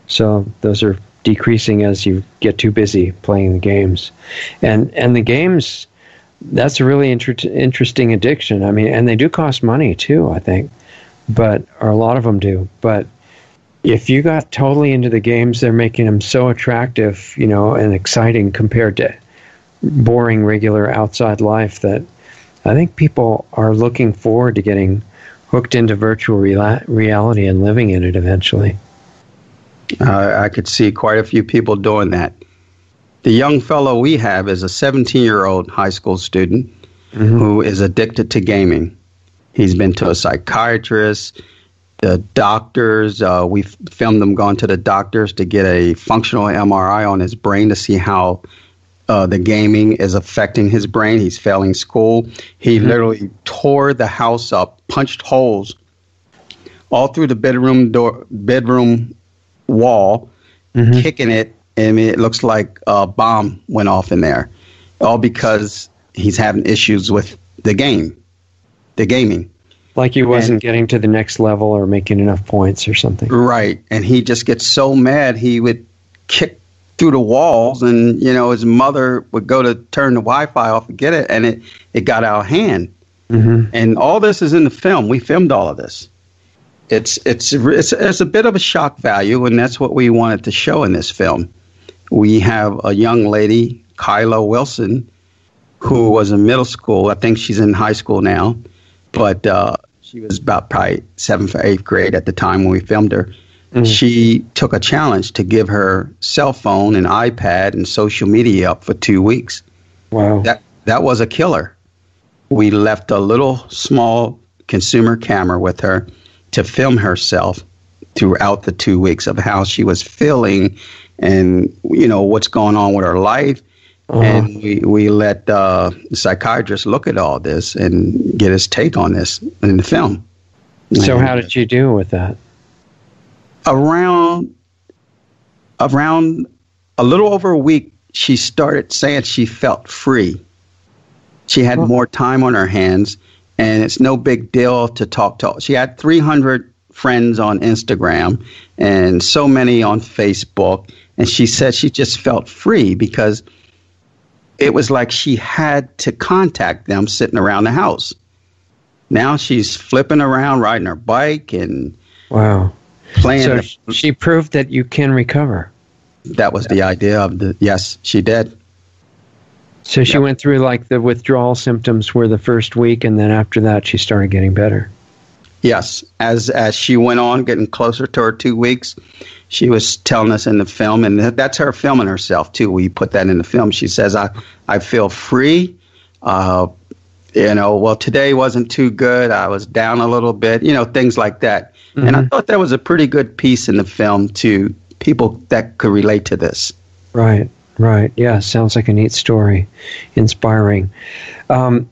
So those are decreasing as you get too busy playing the games. And the games, that's a really interesting addiction. I mean, and they do cost money too, I think. Or a lot of them do. But if you got totally into the games, they're making them so attractive, and exciting compared to boring, regular outside life that I think people are looking forward to getting hooked into virtual reality and living in it eventually. I could see quite a few people doing that. The young fellow we have is a 17-year-old high school student who is addicted to gaming. He's been to a psychiatrist, the doctors. We filmed him going to the doctors to get a functional MRI on his brain to see how the gaming is affecting his brain. He's failing school. He literally tore the house up, punched holes all through the bedroom wall, kicking it. I mean, it looks like a bomb went off in there, all because he's having issues with the gaming. Like he wasn't getting to the next level or making enough points or something. Right. And he just gets so mad, he would kick through the walls, and, his mother would go to turn the Wi-Fi off and get it, and it got out of hand. And all this is in the film. We filmed all of this. It's a bit of a shock value, and that's what we wanted to show in this film. We have a young lady, Kyla Wilson, who was in middle school. I think she's in high school now, but she was about probably 7th or 8th grade at the time when we filmed her. She took a challenge to give her cell phone and iPad and social media up for 2 weeks. Wow. That was a killer. we left a little small consumer camera with her to film herself throughout the 2 weeks of how she was feeling and, what's going on with her life. And we let the psychiatrist look at all this and get his take on this in the film. So how did you do with that? Around a little over a week, she started saying she felt free. She had more time on her hands, and it's no big deal to talk to. She had 300 friends on Instagram and so many on Facebook, and she said she just felt free because it was like she had to contact them sitting around the house. Now she's flipping around, riding her bike, and playing. So she proved that you can recover. That was the idea of yes, she did. So she went through like the withdrawal symptoms were the first week, and then after that she started getting better. Yes, as she went on, getting closer to her 2 weeks, she was telling us in the film, and that's her filming herself too. We put that in the film. She says, I feel free. Well, today wasn't too good. I was down a little bit, things like that. Mm-hmm. And I thought that was a pretty good piece in the film to people that could relate to this. Right. Yeah, sounds like a neat story. Inspiring.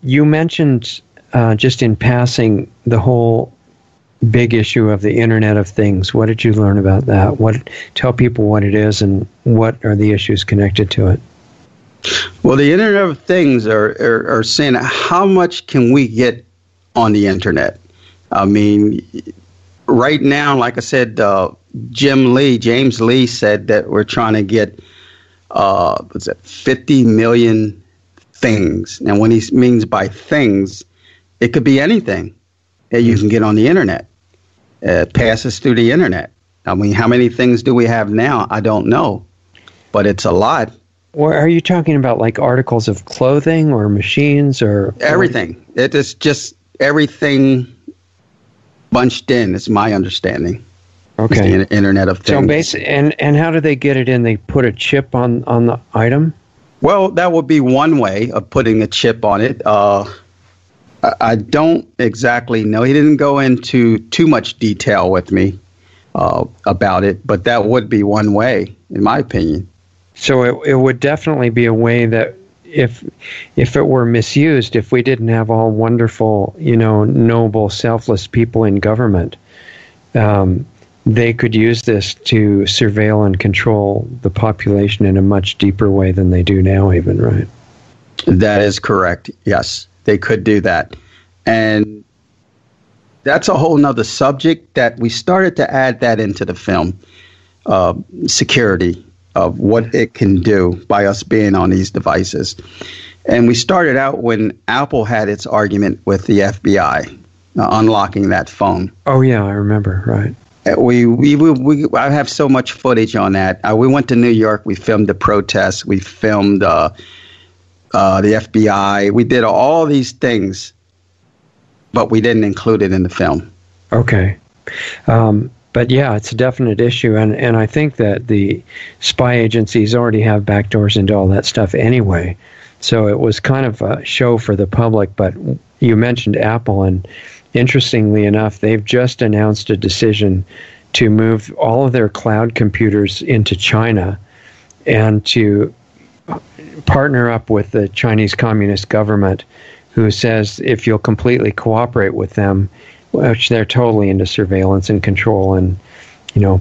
You mentioned just in passing the whole big issue of the Internet of Things. What did you learn about that? Tell people what it is and what are the issues connected to it. Well, the Internet of Things are saying how much can we get on the Internet? I mean, right now, like I said, James Lee said that we're trying to get 50 million things. And when he means by things, it could be anything that you can get on the Internet. It passes through the Internet. I mean, how many things do we have now? I don't know, but it's a lot. Or are you talking about like articles of clothing or machines or everything? It is just everything bunched in. It's my understanding. Okay. The Internet of Things. So and how do they get it in? They put a chip on the item? Well, that would be one way of putting a chip on it. I don't exactly know. He didn't go into too much detail with me about it, but that would be one way, in my opinion. So it would definitely be a way that if it were misused, if we didn't have all wonderful, noble, selfless people in government, they could use this to surveil and control the population in a much deeper way than they do now even, right? That is correct. Yes, they could do that. And that's a whole nother subject that we started to add that into the film, security of what it can do by us being on these devices. And we started out when Apple had its argument with the FBI, unlocking that phone. Oh, yeah, I remember, right. I have so much footage on that. We went to New York. We filmed the protests. We filmed the FBI. We did all these things, but we didn't include it in the film. Okay. But yeah, it's a definite issue. And I think that the spy agencies already have backdoors into all that stuff anyway. So it was kind of a show for the public. But you mentioned Apple, and interestingly enough, they've just announced a decision to move all of their cloud computers into China and to partner up with the Chinese Communist government, who says if you'll completely cooperate with them, which they're totally into surveillance and control and,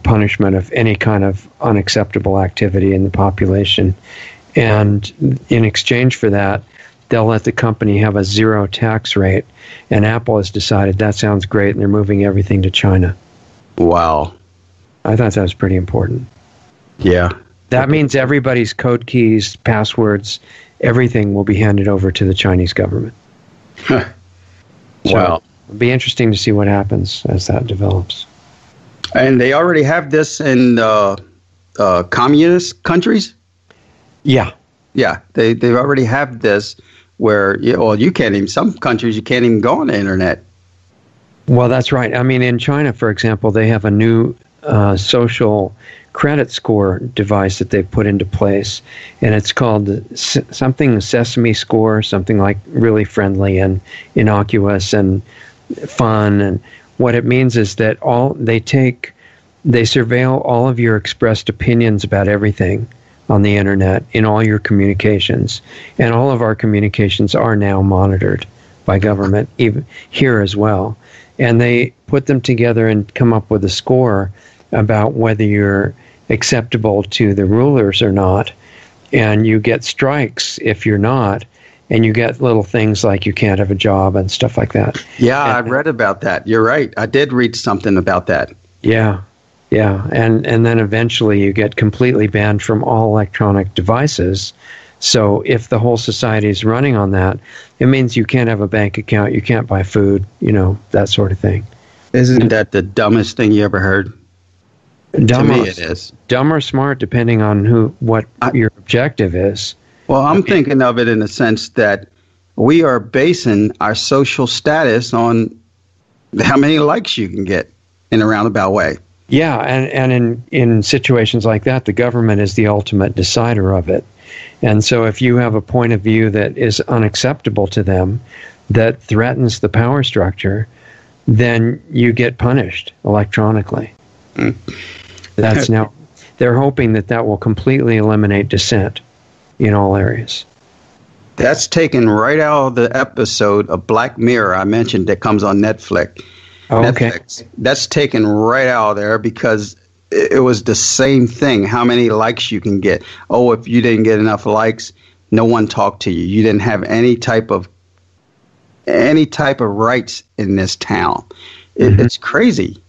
punishment of any kind of unacceptable activity in the population. And in exchange for that, they'll let the company have a zero tax rate. And Apple has decided that sounds great, and they're moving everything to China. Wow. I thought that was pretty important. Yeah. That means everybody's code keys, passwords, everything will be handed over to the Chinese government. Wow. So it'll be interesting to see what happens as that develops. And they already have this in communist countries? Yeah. Yeah, they already have this where, you can't even, some countries you can't even go on the Internet. Well, that's right. I mean, in China, for example, they have a new social credit score device that they've put into place, and it's called something Sesame Score, something like really friendly and innocuous and fun. And what it means is that they surveil all of your expressed opinions about everything on the internet, in all your communications. And all of our communications are now monitored by government, even here as well. And they put them together and come up with a score about whether you're acceptable to the rulers or not. And you get strikes if you're not. And you get little things like you can't have a job and stuff like that. Yeah, I read about that. You're right. I did read something about that. Yeah. Yeah, and then eventually you get completely banned from all electronic devices. So if the whole society is running on that, it means you can't have a bank account, you can't buy food, that sort of thing. Isn't that the dumbest thing you ever heard? To me, it is. Dumb or smart, depending on what your objective is. Well, I'm thinking of it in the sense that we are basing our social status on how many likes you can get in a roundabout way. Yeah, and in situations like that, the government is the ultimate decider of it. And so if you have a point of view that is unacceptable to them, that threatens the power structure, then you get punished electronically. That's now, they're hoping that will completely eliminate dissent in all areas. That's taken right out of the episode of Black Mirror I mentioned that comes on Netflix. Oh, okay. Netflix. That's taken right out of there because it was the same thing. How many likes you can get? Oh, if you didn't get enough likes, no one talked to you. You didn't have any type of rights in this town. It's crazy.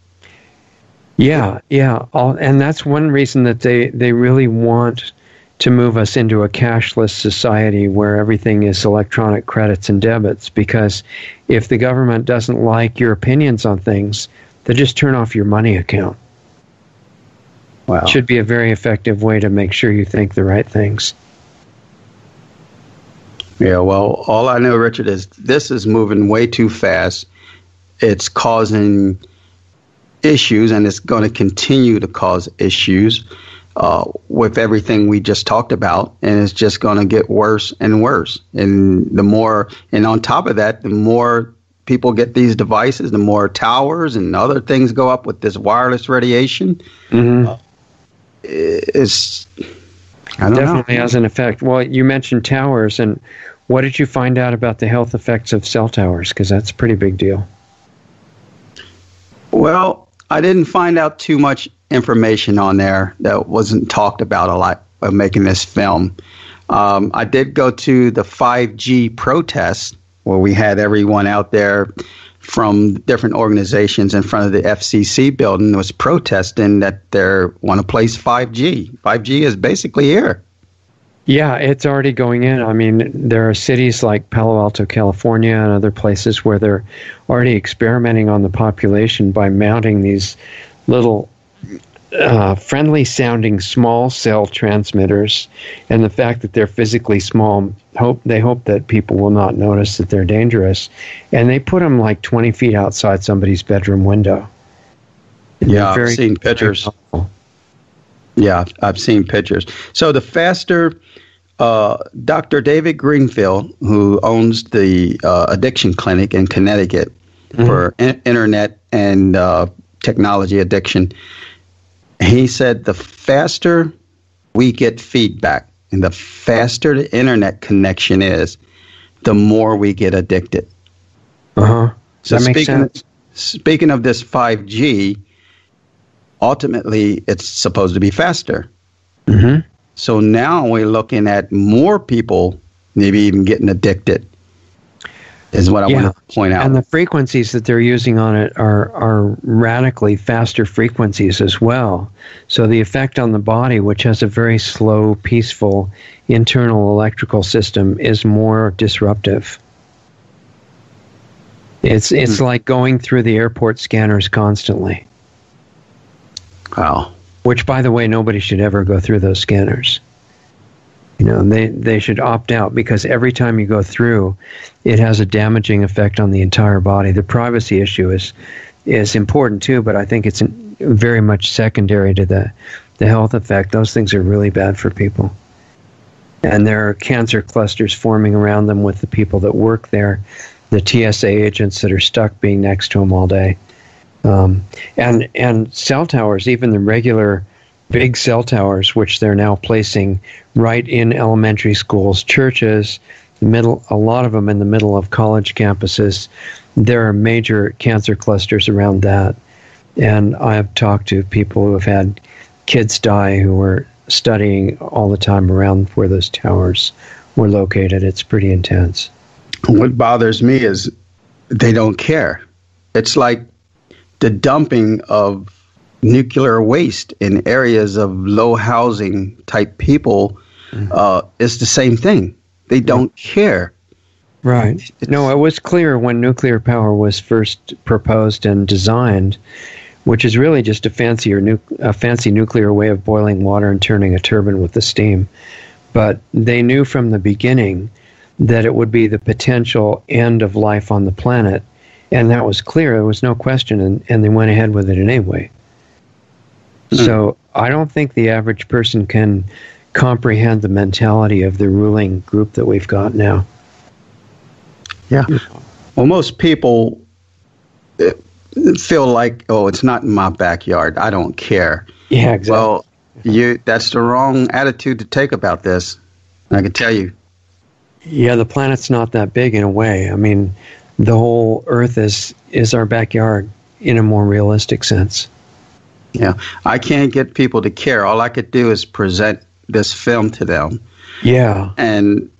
Yeah. And that's one reason that they really want to move us into a cashless society where everything is electronic credits and debits, because if the government doesn't like your opinions on things, they just turn off your money account. Wow. It should be a very effective way to make sure you think the right things. Yeah, well, all I know, Richard, is this is moving way too fast. It's causing issues, and it's going to continue to cause issues with everything we just talked about, and it's just going to get worse and worse. And on top of that, the more people get these devices, the more towers and other things go up with this wireless radiation. Mm-hmm. I don't Definitely know. has an effect. Well, you mentioned towers, and what did you find out about the health effects of cell towers? Because that's a pretty big deal. Well, I didn't find out too much information on there that wasn't talked about a lot of making this film. I did go to the 5G protest where we had everyone out there from different organizations in front of the FCC building was protesting that they want to place 5G. 5G is basically here. Yeah, it's already going in. I mean, there are cities like Palo Alto, California, and other places where they're already experimenting on the population by mounting these little friendly-sounding small cell transmitters. And the fact that they're physically small, they hope that people will not notice that they're dangerous. And they put them like 20 feet outside somebody's bedroom window. Yeah, I've seen pictures. Yeah, I've seen pictures. So the faster, Dr. David Greenfield, who owns the addiction clinic in Connecticut for internet and technology addiction, he said the faster we get feedback and the faster the internet connection is, the more we get addicted. Uh-huh. So that makes sense. Speaking of this 5G, ultimately, it's supposed to be faster. Mm-hmm. So now we're looking at more people maybe even getting addicted, is what I want to point out. And the frequencies that they're using on it are radically faster frequencies as well. So the effect on the body, which has a very slow, peaceful internal electrical system, is more disruptive. It's like going through the airport scanners constantly. Wow. Which, by the way, nobody should ever go through those scanners. You know, they should opt out, because every time you go through, it has a damaging effect on the entire body. The privacy issue is important too, but I think it's very much secondary to the health effect, those things are really bad for people. And there are cancer clusters forming around them with the people that work there, the TSA agents that are stuck being next to them all day. And cell towers, even the regular big cell towers, which they're now placing right in elementary schools, churches, a lot of them in the middle of college campuses. There are major cancer clusters around that. And I have talked to people who have had kids die who were studying all the time around where those towers were located. It's pretty intense. What bothers me is they don't care. It's like the dumping of nuclear waste in areas of low housing type people is the same thing. They don't care. Right. No, it was clear when nuclear power was first proposed and designed, which is really just a fancy nuclear way of boiling water and turning a turbine with the steam. But they knew from the beginning that it would be the potential end of life on the planet, and that was clear. There was no question, and they went ahead with it anyway. So I don't think the average person can comprehend the mentality of the ruling group that we've got now. Yeah. Well, most people feel like, oh, it's not in my backyard. I don't care. Yeah, exactly. Well, that's the wrong attitude to take about this. I can tell you. Yeah, the planet's not that big in a way. I mean, the whole Earth is our backyard in a more realistic sense. Yeah, I can't get people to care. All I could do is present this film to them. Yeah. And,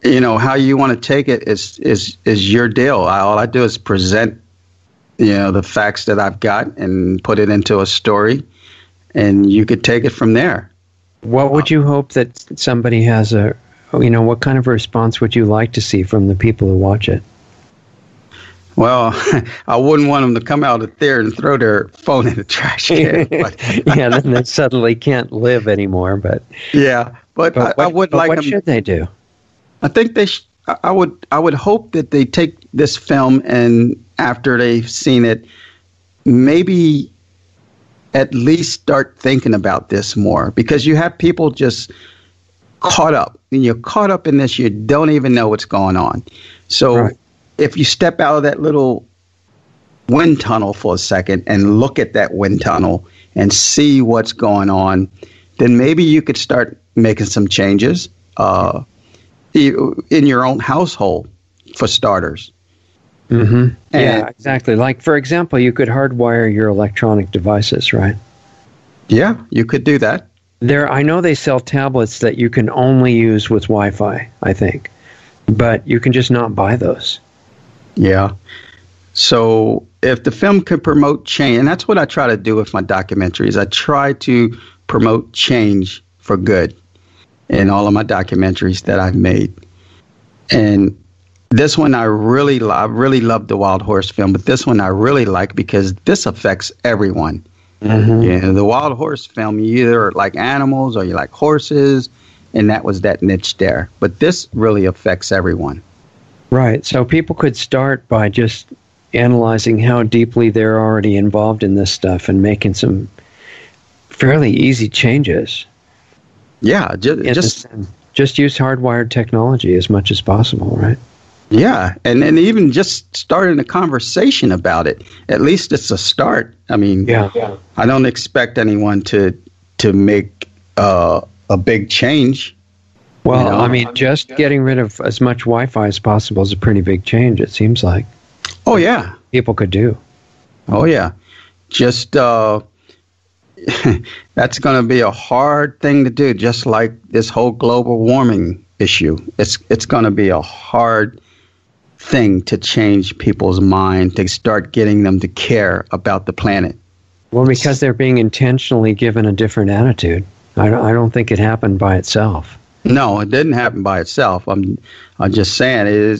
how you want to take it is your deal. All I do is present, the facts that I've got and put it into a story, and you could take it from there. What would you hope that somebody has what kind of a response would you like to see from the people who watch it? Well, I wouldn't want them to come out of there and throw their phone in the trash can. Yeah, then they suddenly can't live anymore. But yeah, but I would like them. What should they do? I think I would hope that they take this film and after they've seen it, maybe at least start thinking about this more, because you have people just caught up. When you're caught up in this, you don't even know what's going on. So. Right. If you step out of that little wind tunnel for a second and look at that wind tunnel and see what's going on, then maybe you could start making some changes in your own household, for starters. Mm-hmm. Yeah, exactly. Like, for example, you could hardwire your electronic devices, right? Yeah, you could do that. I know they sell tablets that you can only use with Wi-Fi, I think, but you can just not buy those. Yeah. So if the film could promote change, and that's what I try to do with my documentaries, I try to promote change for good in all of my documentaries that I've made. And this one I really love the Wild Horse film, but this one I really like because this affects everyone. Mm-hmm. The Wild Horse film, you either like animals or you like horses, and that was that niche there. But this really affects everyone. Right. So people could start by just analyzing how deeply they're already involved in this stuff and making some fairly easy changes. Yeah. Just use hardwired technology as much as possible, right? Yeah. And even just starting a conversation about it. At least it's a start. I mean, yeah. I don't expect anyone to make a big change. Well, I mean, just getting rid of as much Wi-Fi as possible is a pretty big change, it seems like. Oh, yeah. People could do. Oh, yeah. Just, that's going to be a hard thing to do, just like this whole global warming issue. It's going to be a hard thing to change people's mind, to start getting them to care about the planet. Well, because they're being intentionally given a different attitude. I don't think it happened by itself. No, it didn't happen by itself. I'm just saying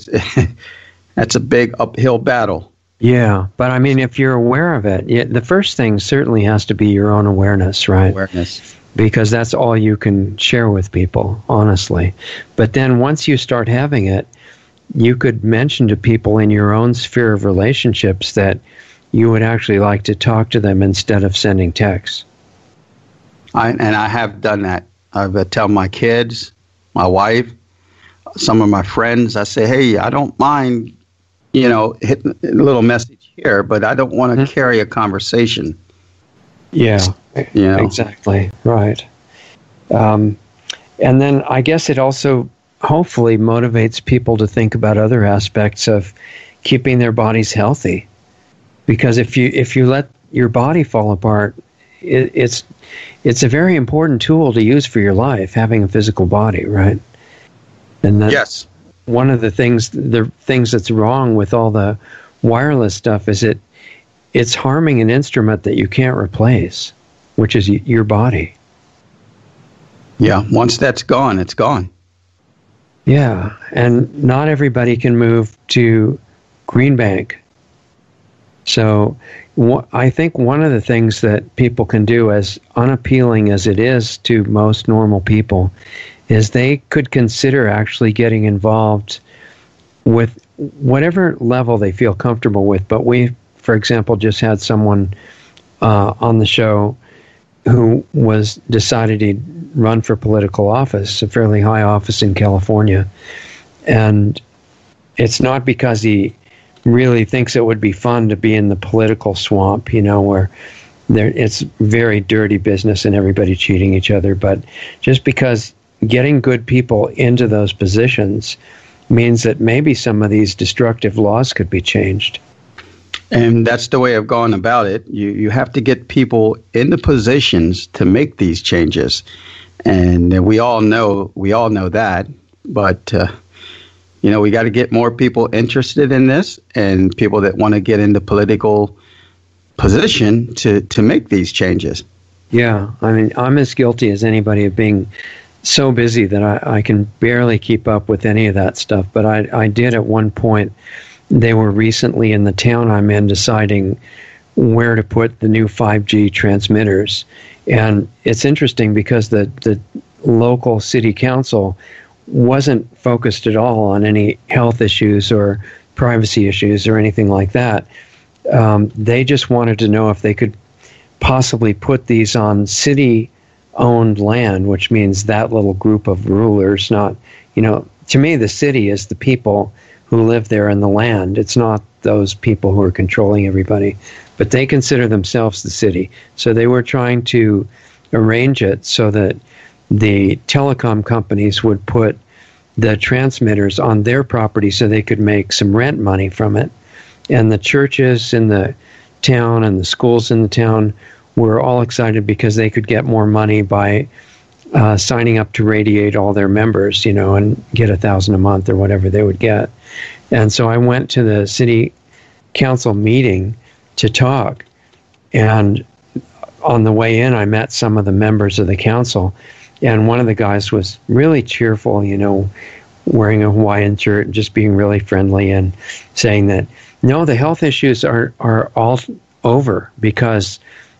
that's a big uphill battle. Yeah, but I mean, if you're aware of it, the first thing certainly has to be your own awareness, right? Awareness. Because that's all you can share with people, honestly. But then once you start having it, you could mention to people in your own sphere of relationships that you would actually like to talk to them instead of sending texts. I have done that. I've tell my kids, my wife, some of my friends. I say, hey, I don't mind, hitting a little message here, but I don't want to carry a conversation. Yeah, exactly. Right. And then I guess it also hopefully motivates people to think about other aspects of keeping their bodies healthy. Because if you let your body fall apart, it's a very important tool to use for your life, having a physical body, right? And yes. One of the things that's wrong with all the wireless stuff is it's harming an instrument that you can't replace, which is your body. Yeah, once that's gone, it's gone. Yeah, and not everybody can move to Green Bank. So I think one of the things that people can do, as unappealing as it is to most normal people, is they could consider actually getting involved with whatever level they feel comfortable with. But we, for example, just had someone on the show who decided he'd run for political office, a fairly high office in California. And it's not because he really thinks it would be fun to be in the political swamp, where it's very dirty business and everybody cheating each other, but just because getting good people into those positions means that maybe some of these destructive laws could be changed. And that's the way of going about it. You have to get people in the positions to make these changes. And we all know that. But, we got to get more people interested in this and people that want to get into political position to make these changes. Yeah. I mean, I'm as guilty as anybody of being so busy that I can barely keep up with any of that stuff. But I did at one point. They were recently in the town I'm in deciding where to put the new 5G transmitters. And it's interesting because the local city council wasn't focused at all on any health issues or privacy issues or anything like that. They just wanted to know if they could possibly put these on city-owned land, which means that little group of rulers, not, to me, the city is the people who live there in the land. It's not those people who are controlling everybody, but they consider themselves the city. So they were trying to arrange it so that the telecom companies would put the transmitters on their property so they could make some rent money from it. And the churches in the town and the schools in the town were all excited because they could get more money by signing up to radiate all their members, and get $1,000 a month or whatever they would get. And so I went to the city council meeting to talk. And on the way in, I met some of the members of the council. And one of the guys was really cheerful, wearing a Hawaiian shirt and just being really friendly and saying that, no, the health issues are all over because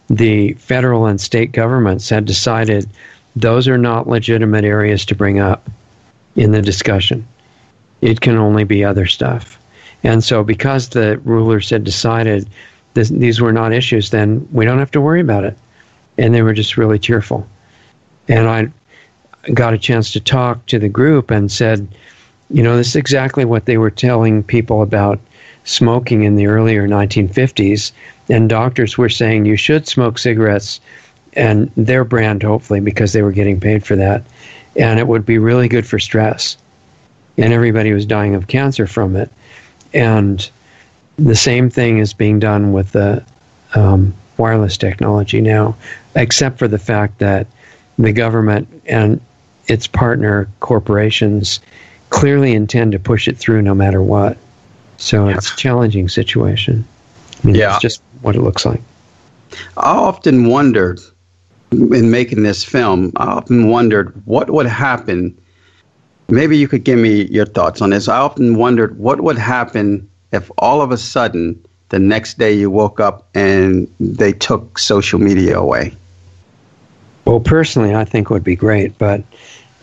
the federal and state governments had decided those are not legitimate areas to bring up in the discussion. It can only be other stuff. And so because the rulers had decided these were not issues, then we don't have to worry about it. And they were just really cheerful. And I got a chance to talk to the group and said, this is exactly what they were telling people about smoking in the earlier 1950s. And doctors were saying you should smoke cigarettes, and their brand, hopefully, because they were getting paid for that. And it would be really good for stress. And everybody was dying of cancer from it. And the same thing is being done with the wireless technology now, except for the fact that the government and its partner corporations clearly intend to push it through no matter what. So it's a challenging situation. It's just what it looks like. I often wondered, in making this film, what would happen. Maybe you could give me your thoughts on this. I often wondered what would happen if all of a sudden the next day you woke up and they took social media away. Well, personally, I think it would be great, but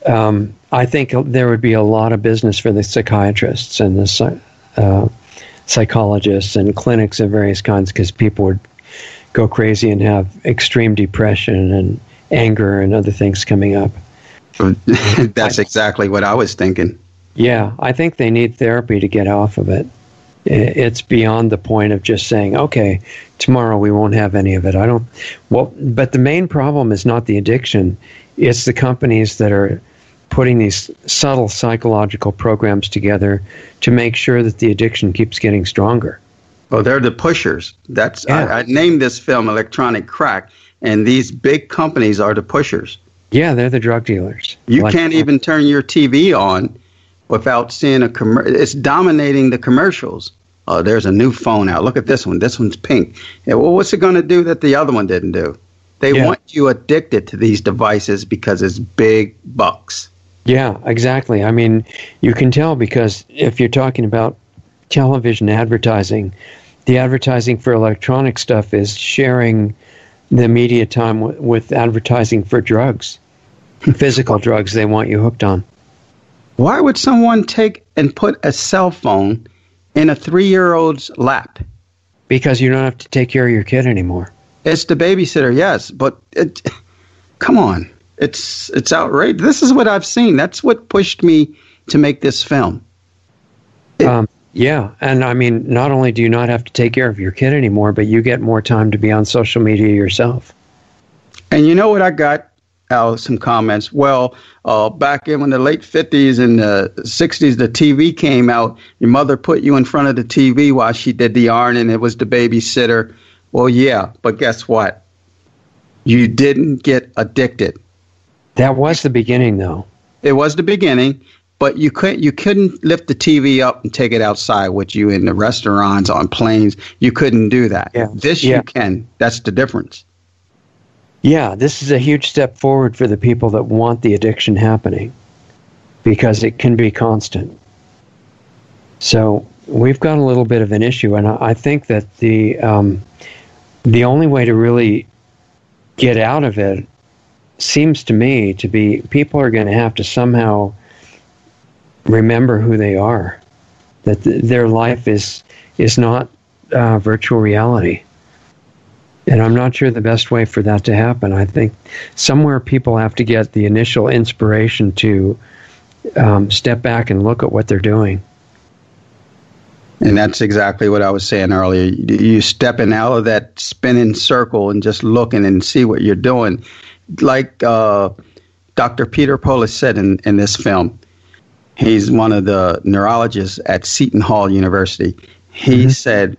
I think there would be a lot of business for the psychiatrists and the psychologists and clinics of various kinds, because people would go crazy and have extreme depression and anger and other things coming up. That's exactly what I was thinking. Yeah, I think they need therapy to get off of it. It's beyond the point of just saying, okay, tomorrow we won't have any of it. But the main problem is not the addiction. It's the companies that are putting these subtle psychological programs together to make sure that the addiction keeps getting stronger. Well, they're the pushers. I named this film Electronic Crack, and these big companies are the pushers. Yeah, they're the drug dealers. You can't even turn your TV on without seeing a commercial. It's dominating the commercials. Oh, there's a new phone out. Look at this one. This one's pink. Yeah, well, what's it going to do that the other one didn't do? They want you addicted to these devices because it's big bucks. Yeah, exactly. I mean, you can tell because if you're talking about television advertising, the advertising for electronic stuff is sharing the media time with advertising for drugs, physical drugs they want you hooked on. Why would someone take and put a cell phone in a 3-year-old's lap? Because you don't have to take care of your kid anymore. It's the babysitter, yes, but come on. It's outrageous. This is what I've seen. That's what pushed me to make this film. Yeah, and I mean, not only do you not have to take care of your kid anymore, but you get more time to be on social media yourself. And you know what I got? Some comments. Well, back in the late 50s and the 60s, the TV came out. Your mother put you in front of the TV while she did the ironing. It was the babysitter. Well, yeah, but guess what? You didn't get addicted. That was the beginning, though. It was the beginning, but you couldn't lift the TV up and take it outside with you in the restaurants, on planes. You couldn't do that. Yeah. You can. That's the difference. Yeah, this is a huge step forward for the people that want the addiction happening because it can be constant. So we've got a little bit of an issue, and I think that the only way to really get out of it seems to me to be people are going to have to somehow remember who they are, that their life is not virtual reality. And I'm not sure the best way for that to happen. I think somewhere people have to get the initial inspiration to step back and look at what they're doing. And that's exactly what I was saying earlier. You stepping out of that spinning circle and just looking and see what you're doing. Like Dr. Peter Polis said in this film, he's one of the neurologists at Seton Hall University. He said,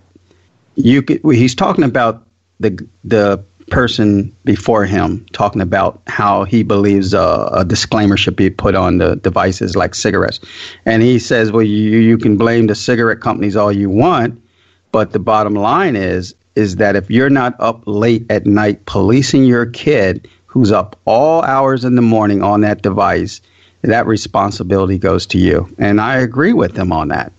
he's talking about the person before him, talking about how he believes a disclaimer should be put on the devices like cigarettes. And he says, well, you can blame the cigarette companies all you want, but the bottom line is that if you're not up late at night policing your kid who's up all hours in the morning on that device, that responsibility goes to you. And I agree with him on that.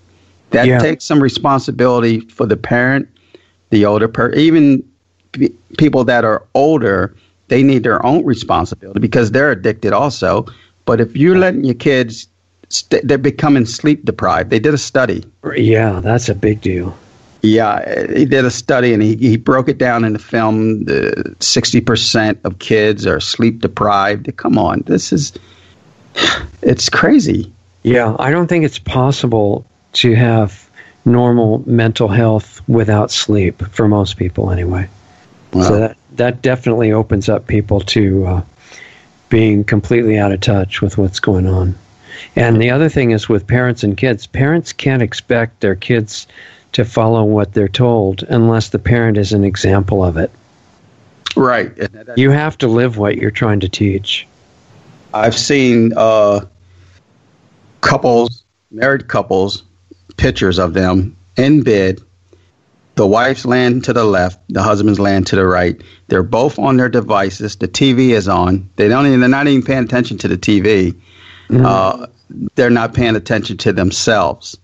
That takes some responsibility for the parent, the older person, even people that are older. They need their own responsibility because they're addicted also. But if you're letting your kids, they're becoming sleep deprived. They did a study. Yeah, that's a big deal. Yeah, he did a study and he broke it down in the film. 60% of kids are sleep deprived. Come on, it's crazy. Yeah, I don't think it's possible to have normal mental health without sleep for most people anyway. Wow. So that definitely opens up people to being completely out of touch with what's going on. And the other thing is with parents and kids, parents can't expect their kids to follow what they're told unless the parent is an example of it. Right. You have to live what you're trying to teach. I've seen married couples, pictures of them in bed. The wife's laying to the left, the husband's laying to the right. They're both on their devices. The TV is on. They're not even paying attention to the TV. They're not paying attention to themselves.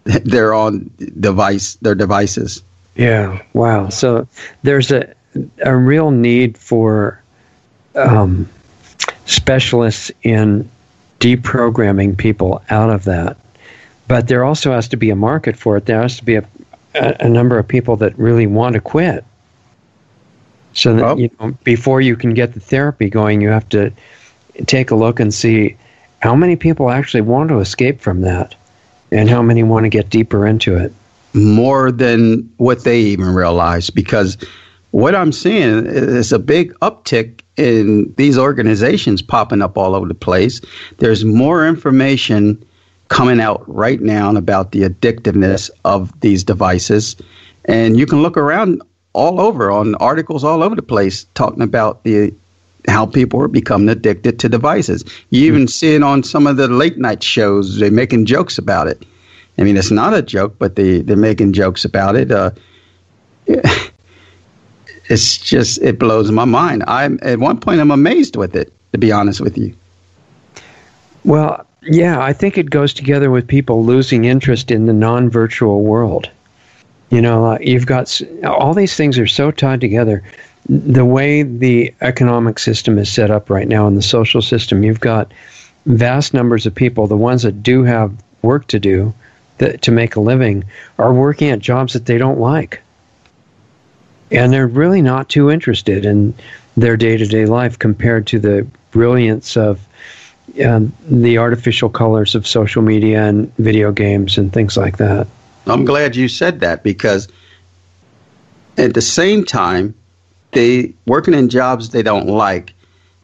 They're on their devices. Yeah. Wow. So there's a real need for specialists in deprogramming people out of that. But there also has to be a market for it. There has to be a number of people that really want to quit. So that before you can get the therapy going, you have to take a look and see how many people actually want to escape from that, and how many want to get deeper into it. More than what they even realize, because what I'm seeing is a big uptick in these organizations popping up all over the place. There's more information coming out right now about the addictiveness of these devices. And you can look around all over on articles all over the place talking about how people are becoming addicted to devices. You even see it on some of the late night shows. They're making jokes about it. I mean, it's not a joke, but they're making jokes about it. It's just, it blows my mind. At one point, I'm amazed with it, to be honest with you. Well, yeah, I think it goes together with people losing interest in the non-virtual world. You've got all these things are so tied together. The way the economic system is set up right now and the social system, you've got vast numbers of people, the ones that do have work to do to make a living, are working at jobs that they don't like. And they're really not too interested in their day-to-day life compared to the brilliance of the artificial colors of social media and video games and things like that. I'm glad you said that, because at the same time, they working in jobs they don't like,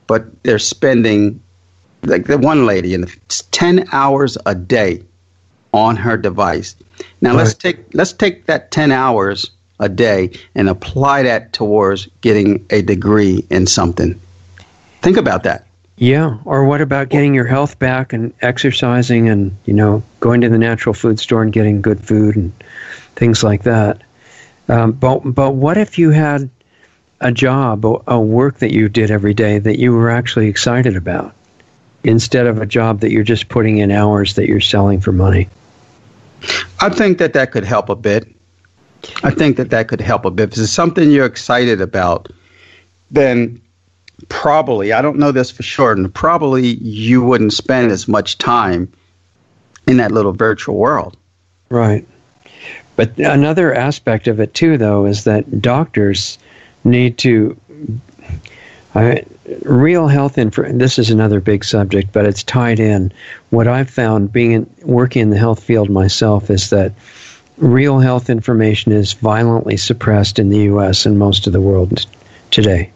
but they're spending, like the one lady, 10 hours a day on her device. Now let's take that 10 hours a day and apply that towards getting a degree in something. Think about that. Yeah, or what about getting your health back and exercising and, going to the natural food store and getting good food and things like that. But what if you had a job, a work that you did every day that you were actually excited about, instead of a job that you're just putting in hours that you're selling for money? I think that could help a bit. If it's something you're excited about, then probably, I don't know this for sure, and probably you wouldn't spend as much time in that little virtual world. Right. But another aspect of it, too, though, is that doctors need to... real health this is another big subject, but it's tied in. What I've found working in the health field myself is that real health information is violently suppressed in the U.S. and most of the world today.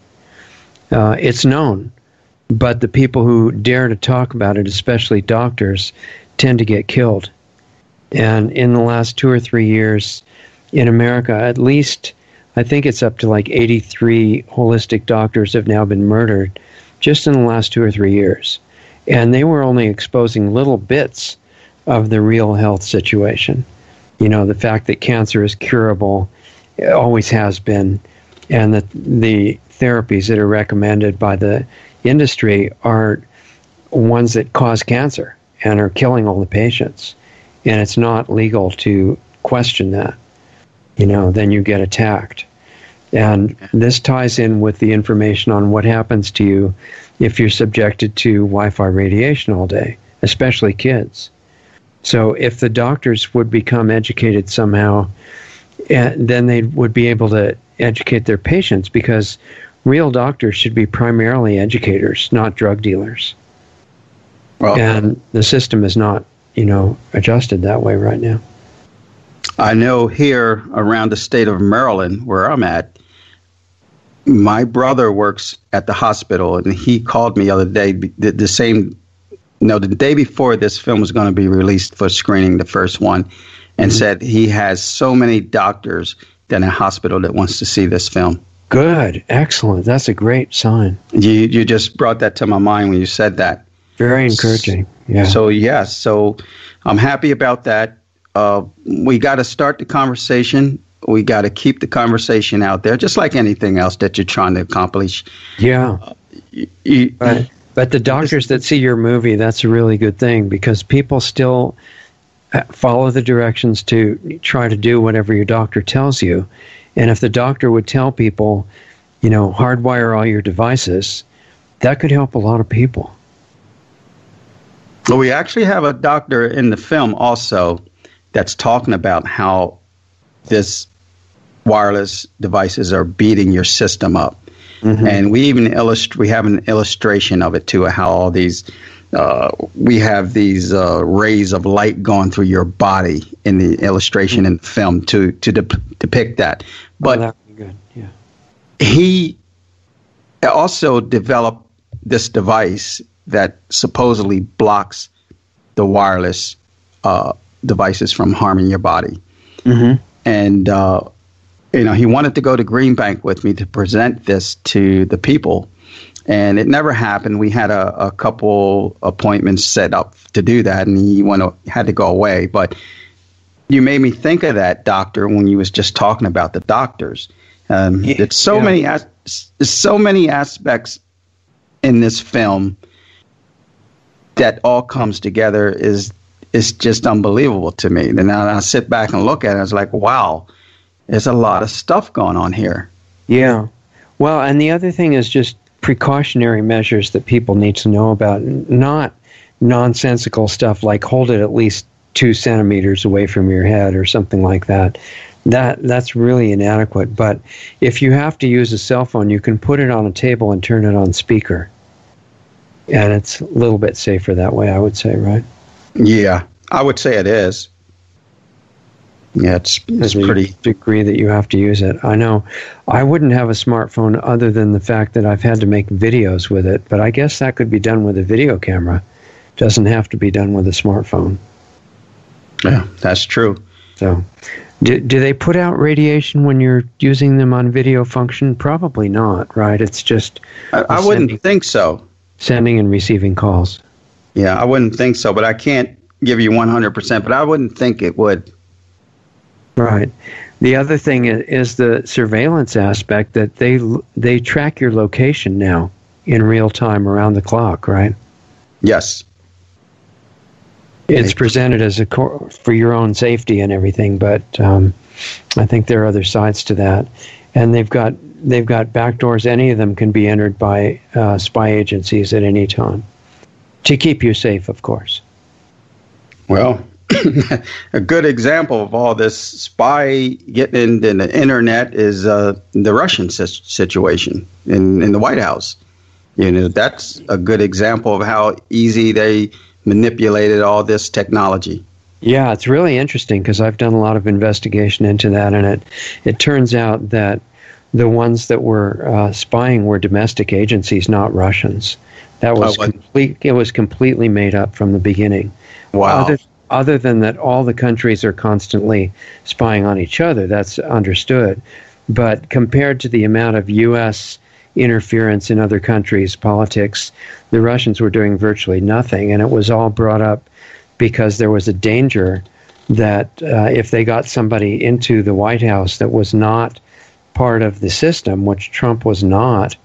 It's known, but the people who dare to talk about it, especially doctors, tend to get killed. And in the last 2 or 3 years in America, at least, I think it's up to like 83 holistic doctors have now been murdered just in the last 2 or 3 years. And they were only exposing little bits of the real health situation. The fact that cancer is curable, it always has been, and that the therapies that are recommended by the industry are ones that cause cancer and are killing all the patients. And it's not legal to question that. Then you get attacked. And this ties in with the information on what happens to you if you're subjected to Wi-Fi radiation all day, especially kids. So if the doctors would become educated somehow, then they would be able to educate their patients, because real doctors should be primarily educators, not drug dealers. Well, and the system is not, adjusted that way right now. I know here around the state of Maryland, where I'm at, my brother works at the hospital, and he called me the other day, the day before this film was going to be released for screening, the first one, and said he has so many doctors in a hospital that wants to see this film. Good. Excellent. That's a great sign. You just brought that to my mind when you said that. Very encouraging. Yeah. So I'm happy about that. We got to start the conversation. We got to keep the conversation out there, just like anything else that you're trying to accomplish. Yeah. But the doctors that see your movie, that's a really good thing, because people still follow the directions to try to do whatever your doctor tells you. And if the doctor would tell people, hardwire all your devices, that could help a lot of people. Well, we actually have a doctor in the film also that's talking about how this wireless devices are beating your system up. And we even we have an illustration of it too, how all these we have these rays of light going through your body in the illustration in the film to depict that. But that would be good. Yeah. He also developed this device that supposedly blocks the wireless devices from harming your body. And he wanted to go to Green Bank with me to present this to the people. And it never happened. We had a couple appointments set up to do that, and he had to go away. But you made me think of that, Doctor, when you was just talking about the doctors. It's so many aspects in this film that all comes together is just unbelievable to me. And now I sit back and look at it, it's like, wow, there's a lot of stuff going on here. Yeah. Well, and the other thing is just precautionary measures that people need to know about, not nonsensical stuff like hold it at least 2 centimeters away from your head or something like that. That's really inadequate. But if you have to use a cell phone, you can put it on a table and turn it on speaker. And it's a little bit safer that way, I would say, right? Yeah, I would say it is. Yeah, it's pretty. Degree that you have to use it. I know. I wouldn't have a smartphone other than the fact that I've had to make videos with it, but I guess that could be done with a video camera. Doesn't have to be done with a smartphone. Yeah, that's true. So, do they put out radiation when you're using them on video function? Probably not, right? It's just I wouldn't think so. Sending and receiving calls. Yeah, I wouldn't think so, but I can't give you 100%, but I wouldn't think it would. Right. The other thing is the surveillance aspect, that they track your location now in real time around the clock, right? Yes. It's presented as for your own safety and everything, but I think there are other sides to that. And they've got backdoors. Any of them can be entered by spy agencies at any time to keep you safe, of course. Well, a good example of all this spy getting into the internet is the Russian situation in the White House. That's a good example of how easy they manipulated all this technology. Yeah, it's really interesting because I've done a lot of investigation into that, and it turns out that the ones that were spying were domestic agencies, not Russians. That was It was completely made up from the beginning. Wow. Other than that, all the countries are constantly spying on each other. That's understood. But compared to the amount of U.S. interference in other countries' politics, the Russians were doing virtually nothing. And it was all brought up because there was a danger that if they got somebody into the White House that was not part of the system, which Trump was not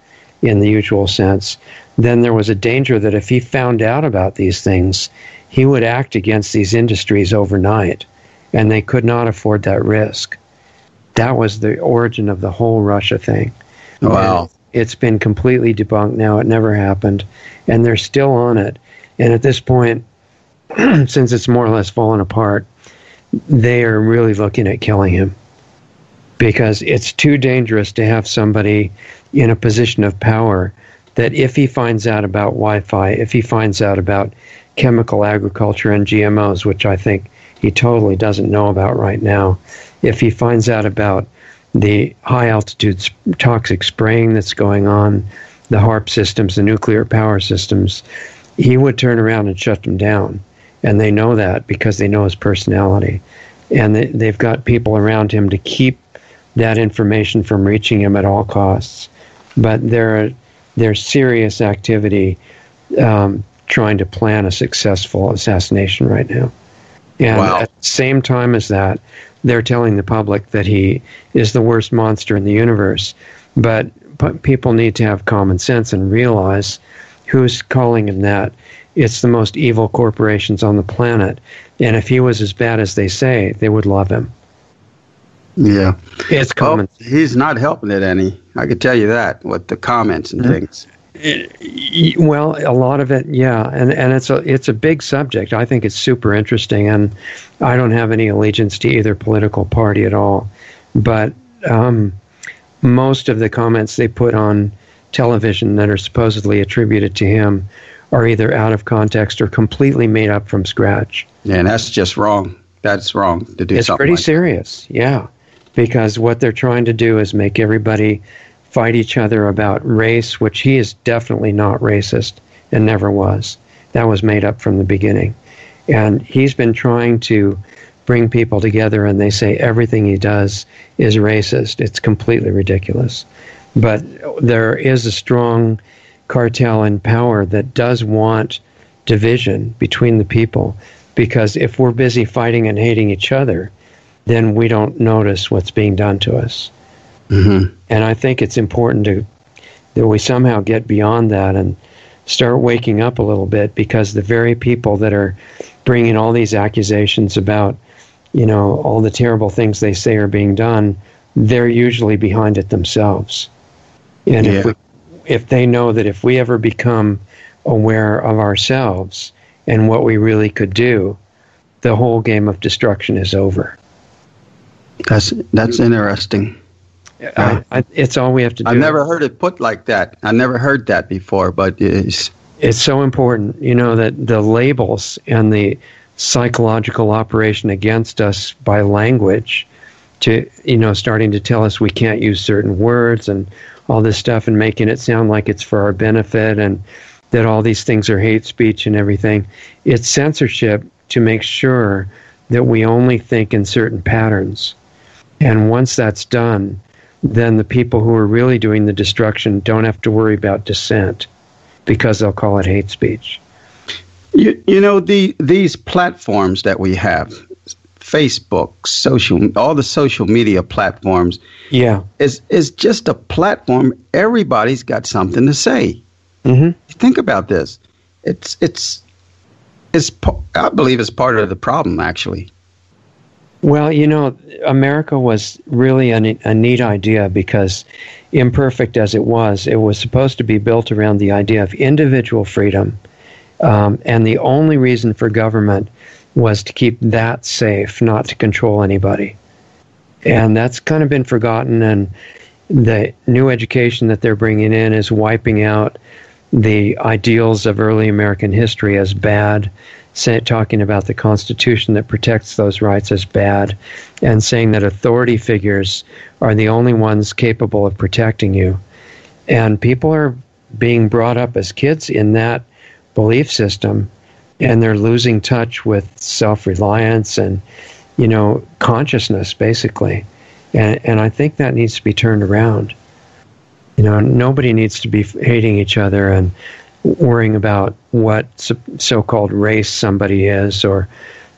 in the usual sense, then there was a danger that if he found out about these things, he would act against these industries overnight, and they could not afford that risk. That was the origin of the whole Russia thing. Wow. And it's been completely debunked now. It never happened, and they're still on it. And at this point, since it's more or less fallen apart, they are really looking at killing him, because it's too dangerous to have somebody in a position of power that if he finds out about Wi-Fi, if he finds out about chemical agriculture and GMOs, which I think he totally doesn't know about right now, if he finds out about the high-altitude toxic spraying that's going on, the HARP systems, the nuclear power systems, he would turn around and shut them down. And they know that because they know his personality. And they've got people around him to keep that information from reaching him at all costs. But there's serious activity trying to plan a successful assassination right now. And wow. At the same time as that, they're telling the public that he is the worst monster in the universe. But people need to have common sense and realize who's calling him that. It's the most evil corporations on the planet. And if he was as bad as they say, they would love him. Yeah. It's common. He's not helping it any. I can tell you that with the comments and things. Well, a lot of it, yeah, and it's a big subject. I think it's super interesting, and I don't have any allegiance to either political party at all. But most of the comments they put on television that are supposedly attributed to him are either out of context or completely made up from scratch. Yeah, and that's just wrong. That's wrong to do something. It's pretty serious, yeah, because what they're trying to do is make everybody fight each other about race, which he is definitely not racist and never was. That was made up from the beginning. And he's been trying to bring people together, and they say everything he does is racist. It's completely ridiculous. But there is a strong cartel in power that does want division between the people, because if we're busy fighting and hating each other, then we don't notice what's being done to us. Mm-hmm. And I think it's important that we somehow get beyond that and start waking up a little bit, because the very people that are bringing all these accusations about, all the terrible things they say are being done, they're usually behind it themselves. And if they know that if we ever become aware of ourselves and what we really could do, the whole game of destruction is over. That's interesting. It's all we have to do. I've never heard it put like that. I never heard that before, but it's so important, that the labels and the psychological operation against us by language to, starting to tell us we can't use certain words and all this stuff, and making it sound like it's for our benefit and that all these things are hate speech and everything. It's censorship to make sure that we only think in certain patterns. And once that's done, then the people who are really doing the destruction don't have to worry about dissent, because they'll call it hate speech. These platforms that we have, Facebook, all the social media platforms, is just a platform. Everybody's got something to say. Mm-hmm. Think about this. I believe it's part of the problem, actually. Well, America was really a neat idea, because imperfect as it was supposed to be built around the idea of individual freedom. And the only reason for government was to keep that safe, not to control anybody. And that's kind of been forgotten, and the new education that they're bringing in is wiping out the ideals of early American history as bad, talking about the Constitution that protects those rights as bad, and saying that authority figures are the only ones capable of protecting you. And people are being brought up as kids in that belief system, and they're losing touch with self-reliance and, consciousness, basically. And I think that needs to be turned around. Nobody needs to be hating each other and worrying about what so-called race somebody is, or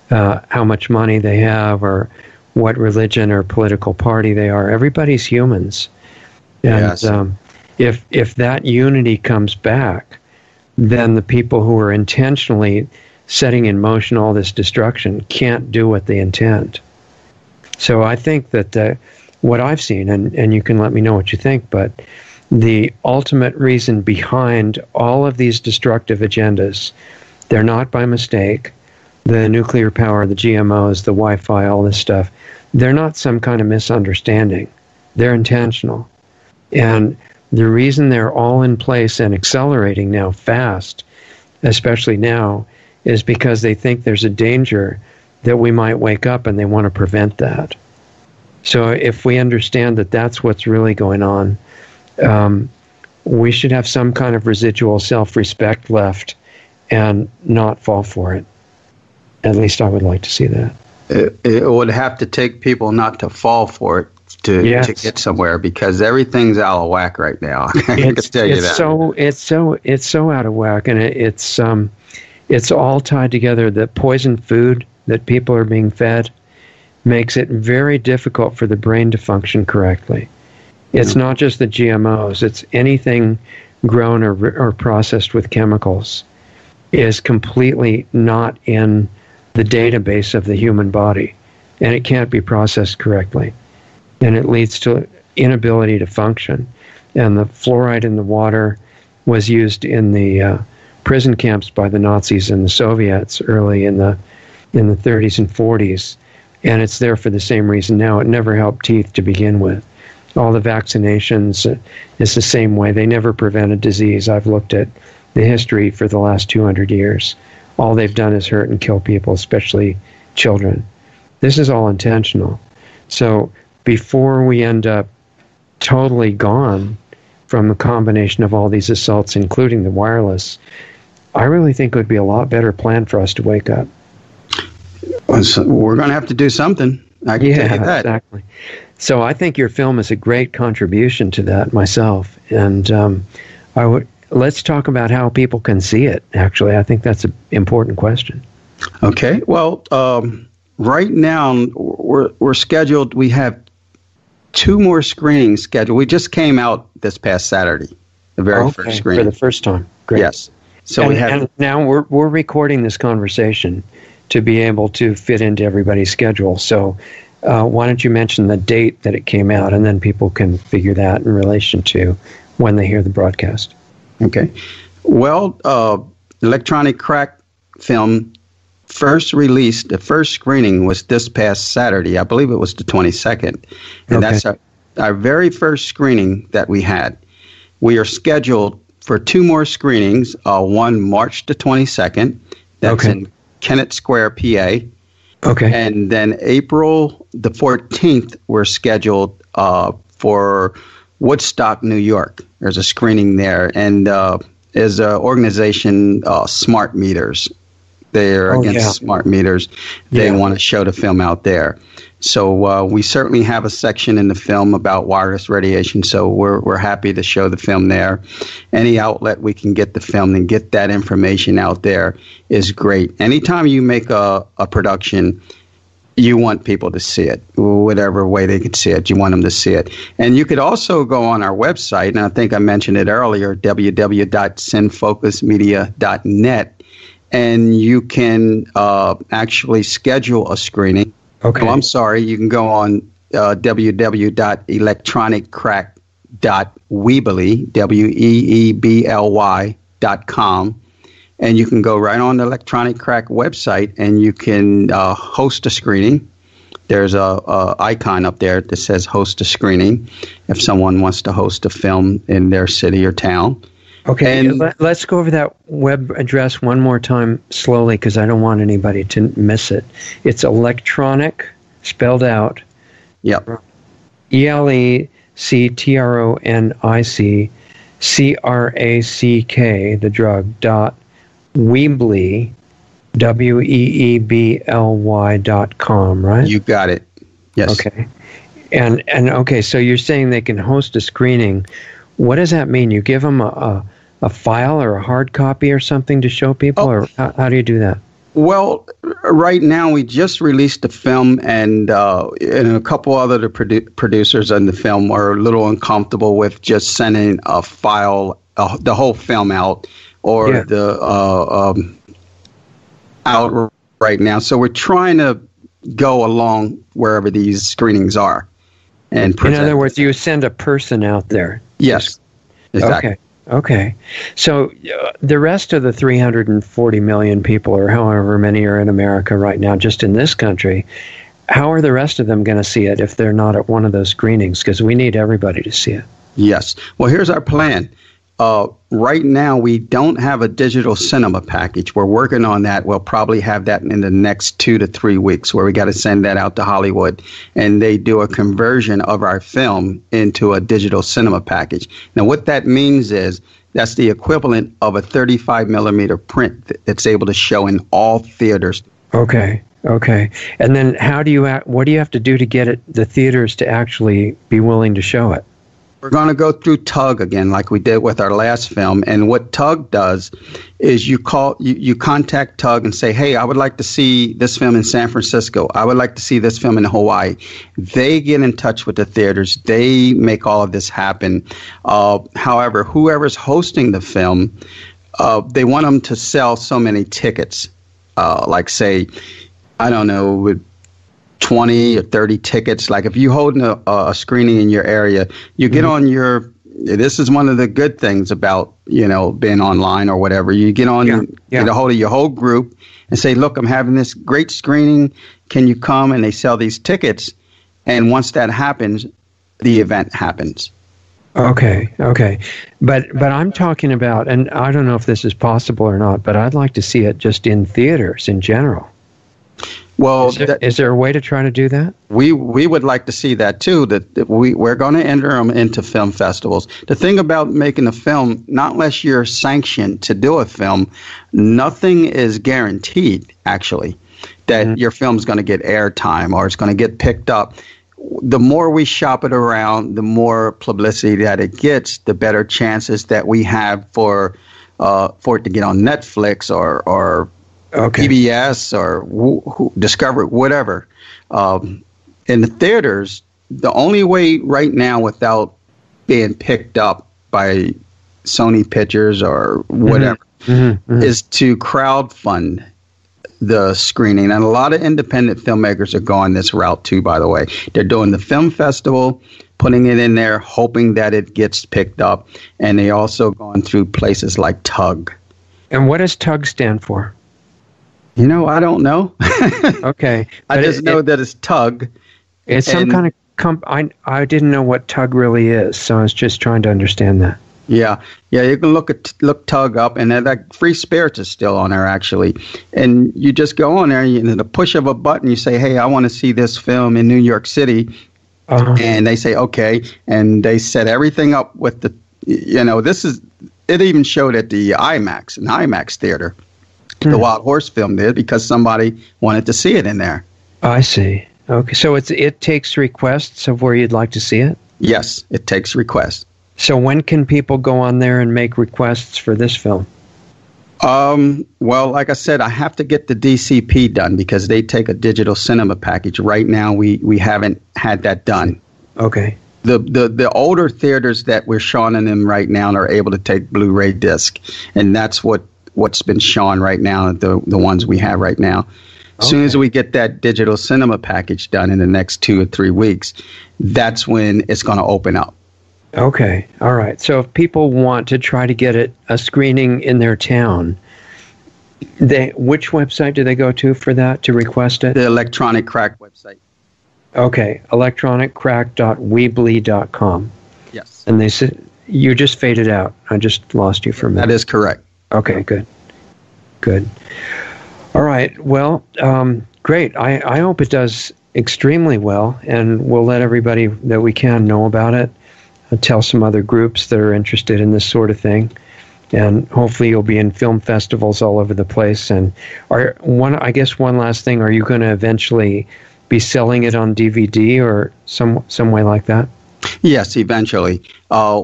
how much money they have, or what religion or political party they are. Everybody's humans. And yes. If that unity comes back, then the people who are intentionally setting in motion all this destruction can't do what they intend. So I think that what I've seen, and you can let me know what you think, but the ultimate reason behind all of these destructive agendas, they're not by mistake. The nuclear power, the GMOs, the Wi-Fi, all this stuff, they're not some kind of misunderstanding. They're intentional. And the reason they're all in place and accelerating now fast, especially now, is because they think there's a danger that we might wake up, and they want to prevent that. So if we understand that that's what's really going on, we should have some kind of residual self-respect left and not fall for it. At least I would like to see that. It would have to take people not to fall for it to get somewhere, because everything's out of whack right now. I can tell you that. It's so out of whack, and it's all tied together. The poisoned food that people are being fed makes it very difficult for the brain to function correctly. It's not just the GMOs. It's anything grown or processed with chemicals is completely not in the database of the human body, and it can't be processed correctly. And it leads to inability to function. And the fluoride in the water was used in the prison camps by the Nazis and the Soviets early in the 30s and 40s. And it's there for the same reason now. It never helped teeth to begin with. All the vaccinations is the same way. They never prevent a disease. I've looked at the history for the last 200 years. All they've done is hurt and kill people, especially children. This is all intentional. So before we end up totally gone from the combination of all these assaults, including the wireless, I really think it would be a lot better plan for us to wake up. So we're going to have to do something. I can tell you that. Exactly. So I think your film is a great contribution to that myself. And let's talk about how people can see it, actually. I think that's an important question. Okay. Well, right now we're scheduled. We have 2 more screenings scheduled. We just came out this past Saturday, the very first screening. For the first time. Great. Yes. So and now we're recording this conversation to be able to fit into everybody's schedule. So why don't you mention the date that it came out, and then people can figure that in relation to when they hear the broadcast. Okay. Well, Electronic Crack film first released, the first screening was this past Saturday. I believe it was the 22nd. And that's our very first screening that we had. We are scheduled for 2 more screenings, one March the 22nd. That's in Kennett Square, PA. Okay. And then April the 14th, we're scheduled for Woodstock, New York. There's a screening there. And there's an organization, Smart Meters. They're against smart meters. They want to show the film out there. So we certainly have a section in the film about wireless radiation. So we're happy to show the film there. Any outlet we can get the film and get that information out there is great. Anytime you make a production, you want people to see it, whatever way they could see it. You want them to see it. And you could also go on our website, and I think I mentioned it earlier, www.sinfocusmedia.net. And you can actually schedule a screening. Okay. Oh, I'm sorry. You can go on www.electroniccrack.weebly, weebly.com, and you can go right on the Electronic Crack website, and you can host a screening. There's a icon up there that says host a screening if someone wants to host a film in their city or town. Okay, and let's go over that web address one more time slowly, because I don't want anybody to miss it. It's electronic, spelled out. Yep. ElectronicCrack, the drug, .weebly, weebly.com, right? You got it. Yes. Okay. And okay, so you're saying they can host a screening. What does that mean? You give them a file or a hard copy or something to show people, or how do you do that? Well, right now we just released the film, and a couple other producers on the film are a little uncomfortable with just sending a file, the whole film out, or out right now. So we're trying to go along wherever these screenings are. And in other words, you send a person out there. Yes, exactly. Okay. So the rest of the 340 million people, or however many are in America right now, just in this country, how are the rest of them going to see it if they're not at one of those screenings? Because we need everybody to see it. Yes. Well, here's our plan. Right now, we don't have a digital cinema package. We're working on that. We'll probably have that in the next 2 to 3 weeks, where we got to send that out to Hollywood, and they do a conversion of our film into a digital cinema package. Now, what that means is that's the equivalent of a 35 millimeter print that's able to show in all theaters. Okay. And then what do you have to do to get the theaters to actually be willing to show it? We're going to go through TUG again, like we did with our last film. And what TUG does is you contact TUG and say, hey, I would like to see this film in San Francisco. I would like to see this film in Hawaii. They get in touch with the theaters. They make all of this happen. However, whoever's hosting the film, they want them to sell so many tickets. Like, say, I don't know, with 20 or 30 tickets. Like if you hold a screening in your area, you get on this is one of the good things about, being online or whatever. You get on, get a hold of your whole group and say, look, I'm having this great screening. Can you come? And they sell these tickets. And once that happens, the event happens. Okay. But I'm talking about, and I don't know if this is possible or not, but I'd like to see it just in theaters in general. Well, is there a way to try to do that? We would like to see that too. That we're going to enter them into film festivals. The thing about making a film, not unless you're sanctioned to do a film, nothing is guaranteed. Actually, that your film's going to get airtime or it's going to get picked up. The more we shop it around, the more publicity that it gets, the better chances that we have for it to get on Netflix or PBS or Discovery, whatever. In the theaters, the only way right now without being picked up by Sony Pictures or whatever is to crowdfund the screening. And a lot of independent filmmakers are going this route too, by the way. They're doing the film festival, putting it in there, hoping that it gets picked up. And they also going through places like TUG. And what does TUG stand for? I don't know. Okay. I just know that it's TUG. It's some kind of I didn't know what TUG really is, so I was just trying to understand that. Yeah. You can look TUG up, and that Free Spirits is still on there actually. And you just go on there, and the push of a button, you say, "Hey, I want to see this film in New York City," and they say, "Okay," and they set everything up with the, it even showed at the IMAX theater. The Wild Horse film did because somebody wanted to see it in there. I see. Okay, so it takes requests of where you'd like to see it? Yes, it takes requests. So when can people go on there and make requests for this film? Well, like I said, I have to get the DCP done because they take a digital cinema package. Right now, we haven't had that done. Okay. The older theaters that we're showing them right now are able to take Blu-ray disc, and that's what's been shown right now, the ones we have right now. As soon as we get that digital cinema package done in the next 2 or 3 weeks, that's when it's going to open up. Okay. All right. So if people want to try to get a screening in their town, which website do they go to for that, to request it? The Electronic Crack website. Okay. electroniccrack.weebly.com. Yes. And they said, you just faded out. I just lost you for a minute. That is correct. Okay, good. All right, well, great. I hope it does extremely well, and we'll let everybody that we can know about it, tell some other groups that are interested in this sort of thing, and hopefully you'll be in film festivals all over the place. And one last thing, are you going to eventually be selling it on DVD or some way like that? Yes, eventually.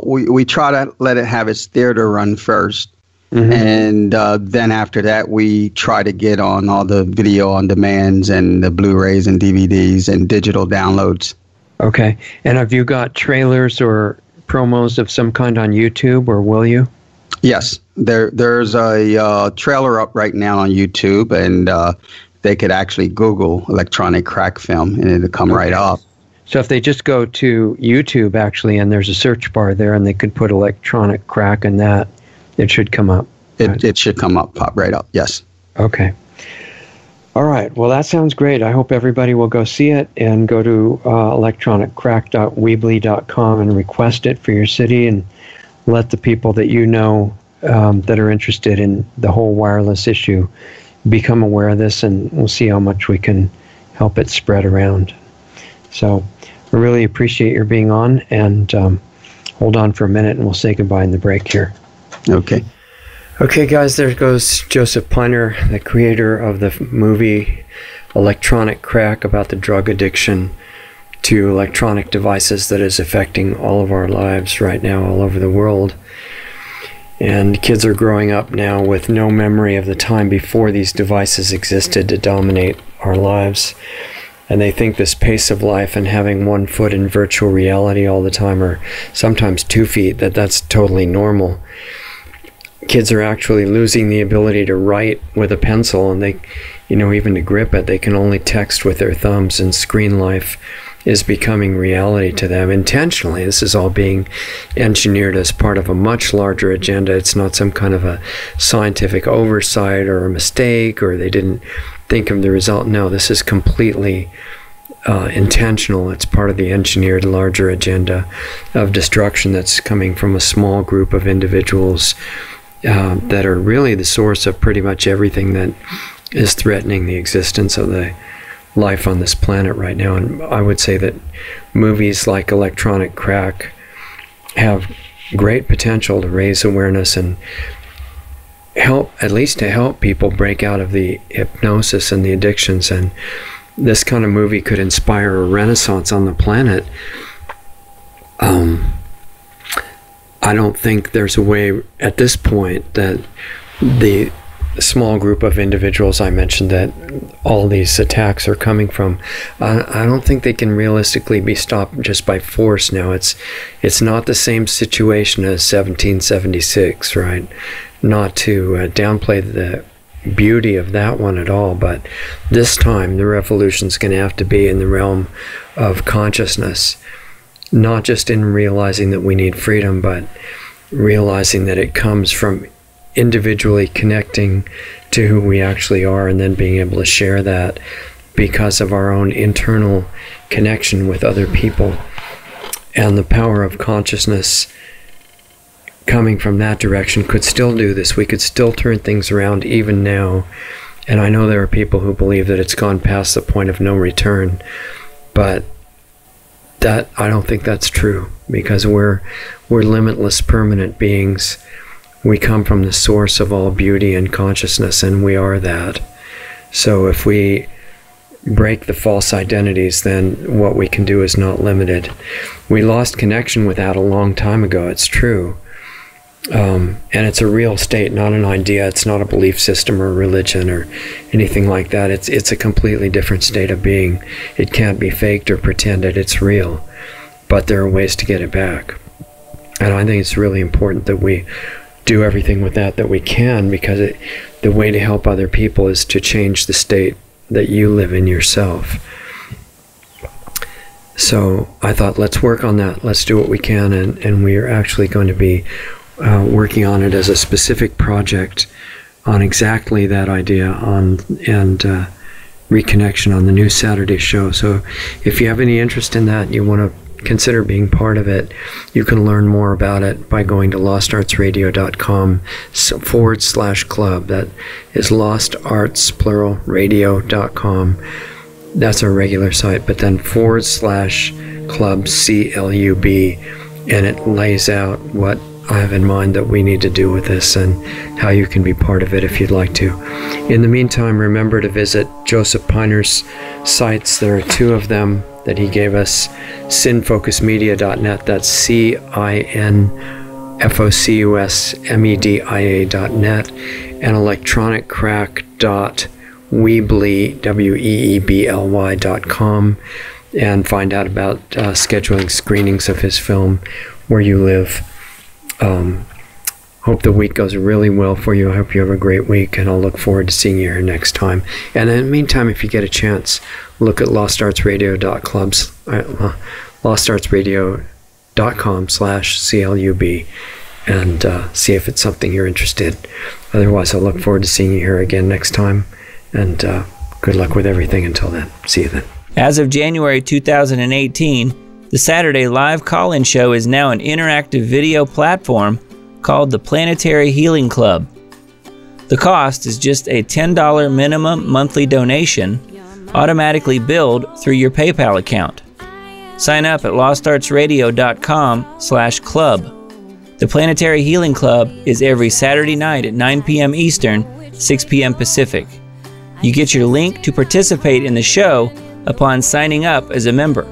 We try to let it have its theater run first. And then after that, we try to get on all the video on demands and the Blu-rays and DVDs and digital downloads. Okay. And have you got trailers or promos of some kind on YouTube, or will you? Yes. There's a trailer up right now on YouTube, and they could actually Google Electronic Crack Film, and it'll come right up. So if they just go to YouTube, actually, and there's a search bar there, and they could put Electronic Crack in that, it should come up. It should come up, pop right up, yes. Okay. All right. Well, that sounds great. I hope everybody will go see it and go to electroniccrack.weebly.com and request it for your city, and let the people that you know that are interested in the whole wireless issue become aware of this, and we'll see how much we can help it spread around. So I really appreciate your being on, and hold on for a minute and we'll say goodbye in the break here. Okay. Okay, guys, there goes Joseph Piner, the creator of the movie Electronic Crack, about the drug addiction to electronic devices that is affecting all of our lives right now all over the world. And kids are growing up now with no memory of the time before these devices existed to dominate our lives. And they think this pace of life and having 1 foot in virtual reality all the time, or sometimes 2 feet, that's totally normal. Kids are actually losing the ability to write with a pencil, and they, even to grip it, they can only text with their thumbs, and screen life is becoming reality to them intentionally. This is all being engineered as part of a much larger agenda. It's not some kind of a scientific oversight or a mistake, or they didn't think of the result. No, this is completely intentional. It's part of the engineered larger agenda of destruction that's coming from a small group of individuals that are really the source of pretty much everything that is threatening the existence of the life on this planet right now. And I would say that movies like Electronic Crack have great potential to raise awareness and help, at least to help people break out of the hypnosis and the addictions. And this kind of movie could inspire a renaissance on the planet. I don't think there's a way at this point that the small group of individuals I mentioned that all these attacks are coming from, I don't think they can realistically be stopped just by force now. It's not the same situation as 1776, right? Not to downplay the beauty of that one at all, but this time the revolution's going to have to be in the realm of consciousness, not just in realizing that we need freedom, but realizing that it comes from individually connecting to who we actually are and then being able to share that because of our own internal connection with other people. And the power of consciousness coming from that direction could still do this. We could still turn things around even now. And I know there are people who believe that it's gone past the point of no return, but that I don't think that's true, because we're limitless, permanent beings. We come from the source of all beauty and consciousness, and we are that. So if we break the false identities, then what we can do is not limited. We lost connection with that a long time ago, it's true. And it's a real state, not an idea. It's not a belief system or religion or anything like that. It's a completely different state of being. It can't be faked or pretended. It's real. But there are ways to get it back. And I think it's really important that we do everything with that we can, because the way to help other people is to change the state that you live in yourself. So I thought, let's work on that. Let's do what we can. And we are actually going to be working on it as a specific project on exactly that idea and reconnection on the new Saturday show. So if you have any interest in that, you want to consider being part of it, you can learn more about it by going to lostartsradio.com/club. That is lostarts, plural, radio.com. That's our regular site, but then /club, CLUB, and it lays out what I have in mind that we need to do with this and how you can be part of it if you'd like to. In the meantime, remember to visit Joseph Piner's sites. There are two of them that he gave us: sinfocusmedia.net, that's CINFOCUSMEDIA.net, and electroniccrack.weebly.com, and find out about scheduling screenings of his film where you live. Hope the week goes really well for you. I hope you have a great week, and I'll look forward to seeing you here next time. And in the meantime, if you get a chance, look at lostartsradio.com/CLUB and see if it's something you're interested. Otherwise, I'll look forward to seeing you here again next time, and good luck with everything until then. See you then. As of January 2018, the Saturday live call-in show is now an interactive video platform called the Planetary Healing Club. The cost is just a $10 minimum monthly donation, automatically billed through your PayPal account. Sign up at lostartsradio.com/club. The Planetary Healing Club is every Saturday night at 9 p.m. Eastern, 6 p.m. Pacific. You get your link to participate in the show upon signing up as a member.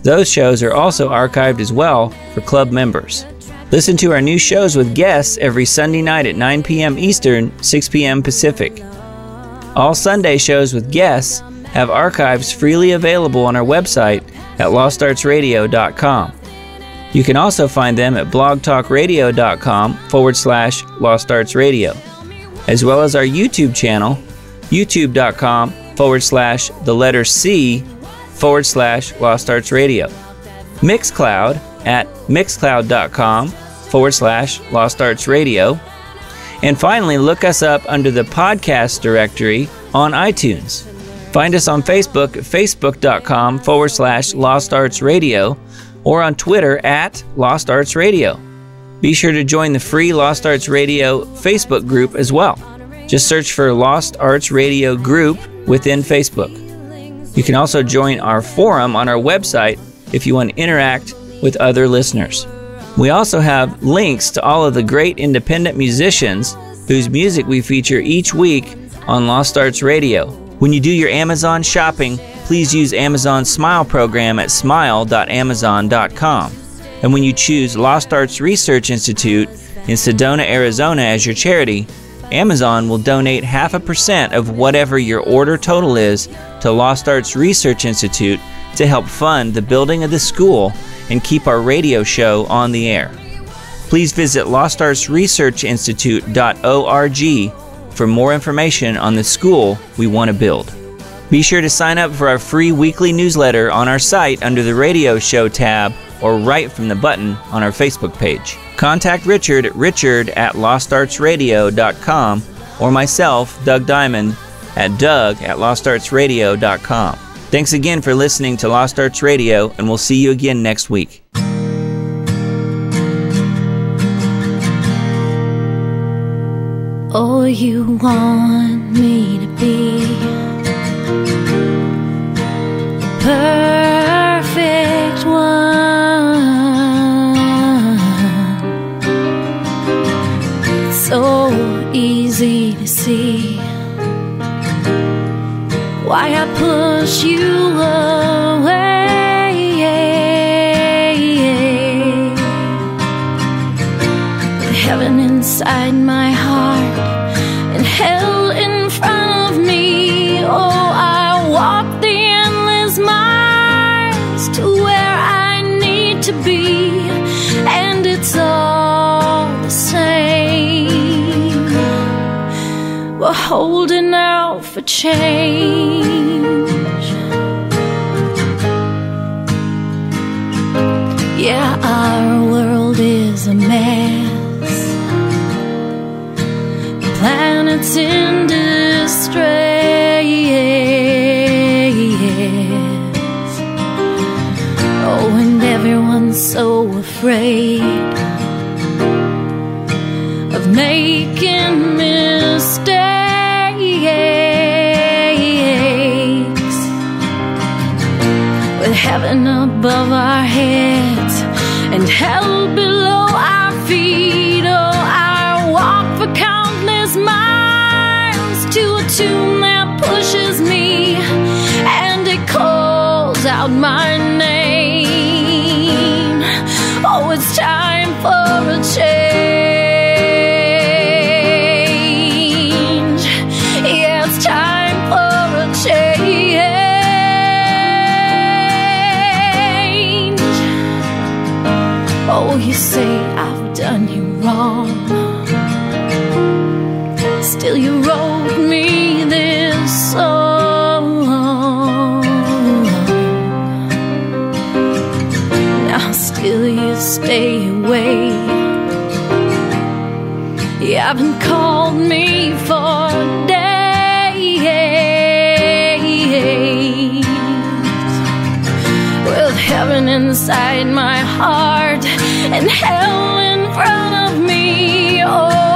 Those shows are also archived as well for club members. Listen to our new shows with guests every Sunday night at 9 p.m. Eastern, 6 p.m. Pacific. All Sunday shows with guests have archives freely available on our website at lostartsradio.com. You can also find them at blogtalkradio.com/lostartsradio, as well as our YouTube channel, youtube.com/C/lostartsradio. Mixcloud at mixcloud.com/lostartsradio. And finally, look us up under the podcast directory on iTunes. Find us on Facebook at facebook.com/Lost Arts Radio or on Twitter at Lost Arts Radio. Be sure to join the free Lost Arts Radio Facebook group as well. Just search for Lost Arts Radio Group within Facebook. You can also join our forum on our website if you want to interact with other listeners. We also have links to all of the great independent musicians whose music we feature each week on Lost Arts Radio. When you do your Amazon shopping, please use Amazon's Smile program at smile.amazon.com. And when you choose Lost Arts Research Institute in Sedona, Arizona as your charity, Amazon will donate 0.5% of whatever your order total is to Lost Arts Research Institute to help fund the building of the school and keep our radio show on the air. Please visit lostartsresearchinstitute.org for more information on the school we want to build. Be sure to sign up for our free weekly newsletter on our site under the Radio Show tab or right from the button on our Facebook page. Contact Richard at richard@lostartsradio.com or myself, Doug Diamond, at doug@lostartsradio.com. Thanks again for listening to Lost Arts Radio, and we'll see you again next week. Oh, you want me to be the perfect one. It's so easy to see why I push you away. Heaven inside my heart and hell in front of me. Oh, I walk the endless miles to where I need to be, and it's all the same. We're holding out for change. Yeah, our world is a mess. Planets in distress. Oh, and everyone's so afraid of making mistakes. With heaven above our heads and hell below our feet, oh, I walk for countless miles to a tune that pushes me, and it calls out my name. Oh, it's time for a change. Yeah, it's time for a change. Oh, you say I've done you wrong, still you wrote me this song. Now still you stay away. You haven't called me for days. With heaven inside my heart and hell in front of me, oh,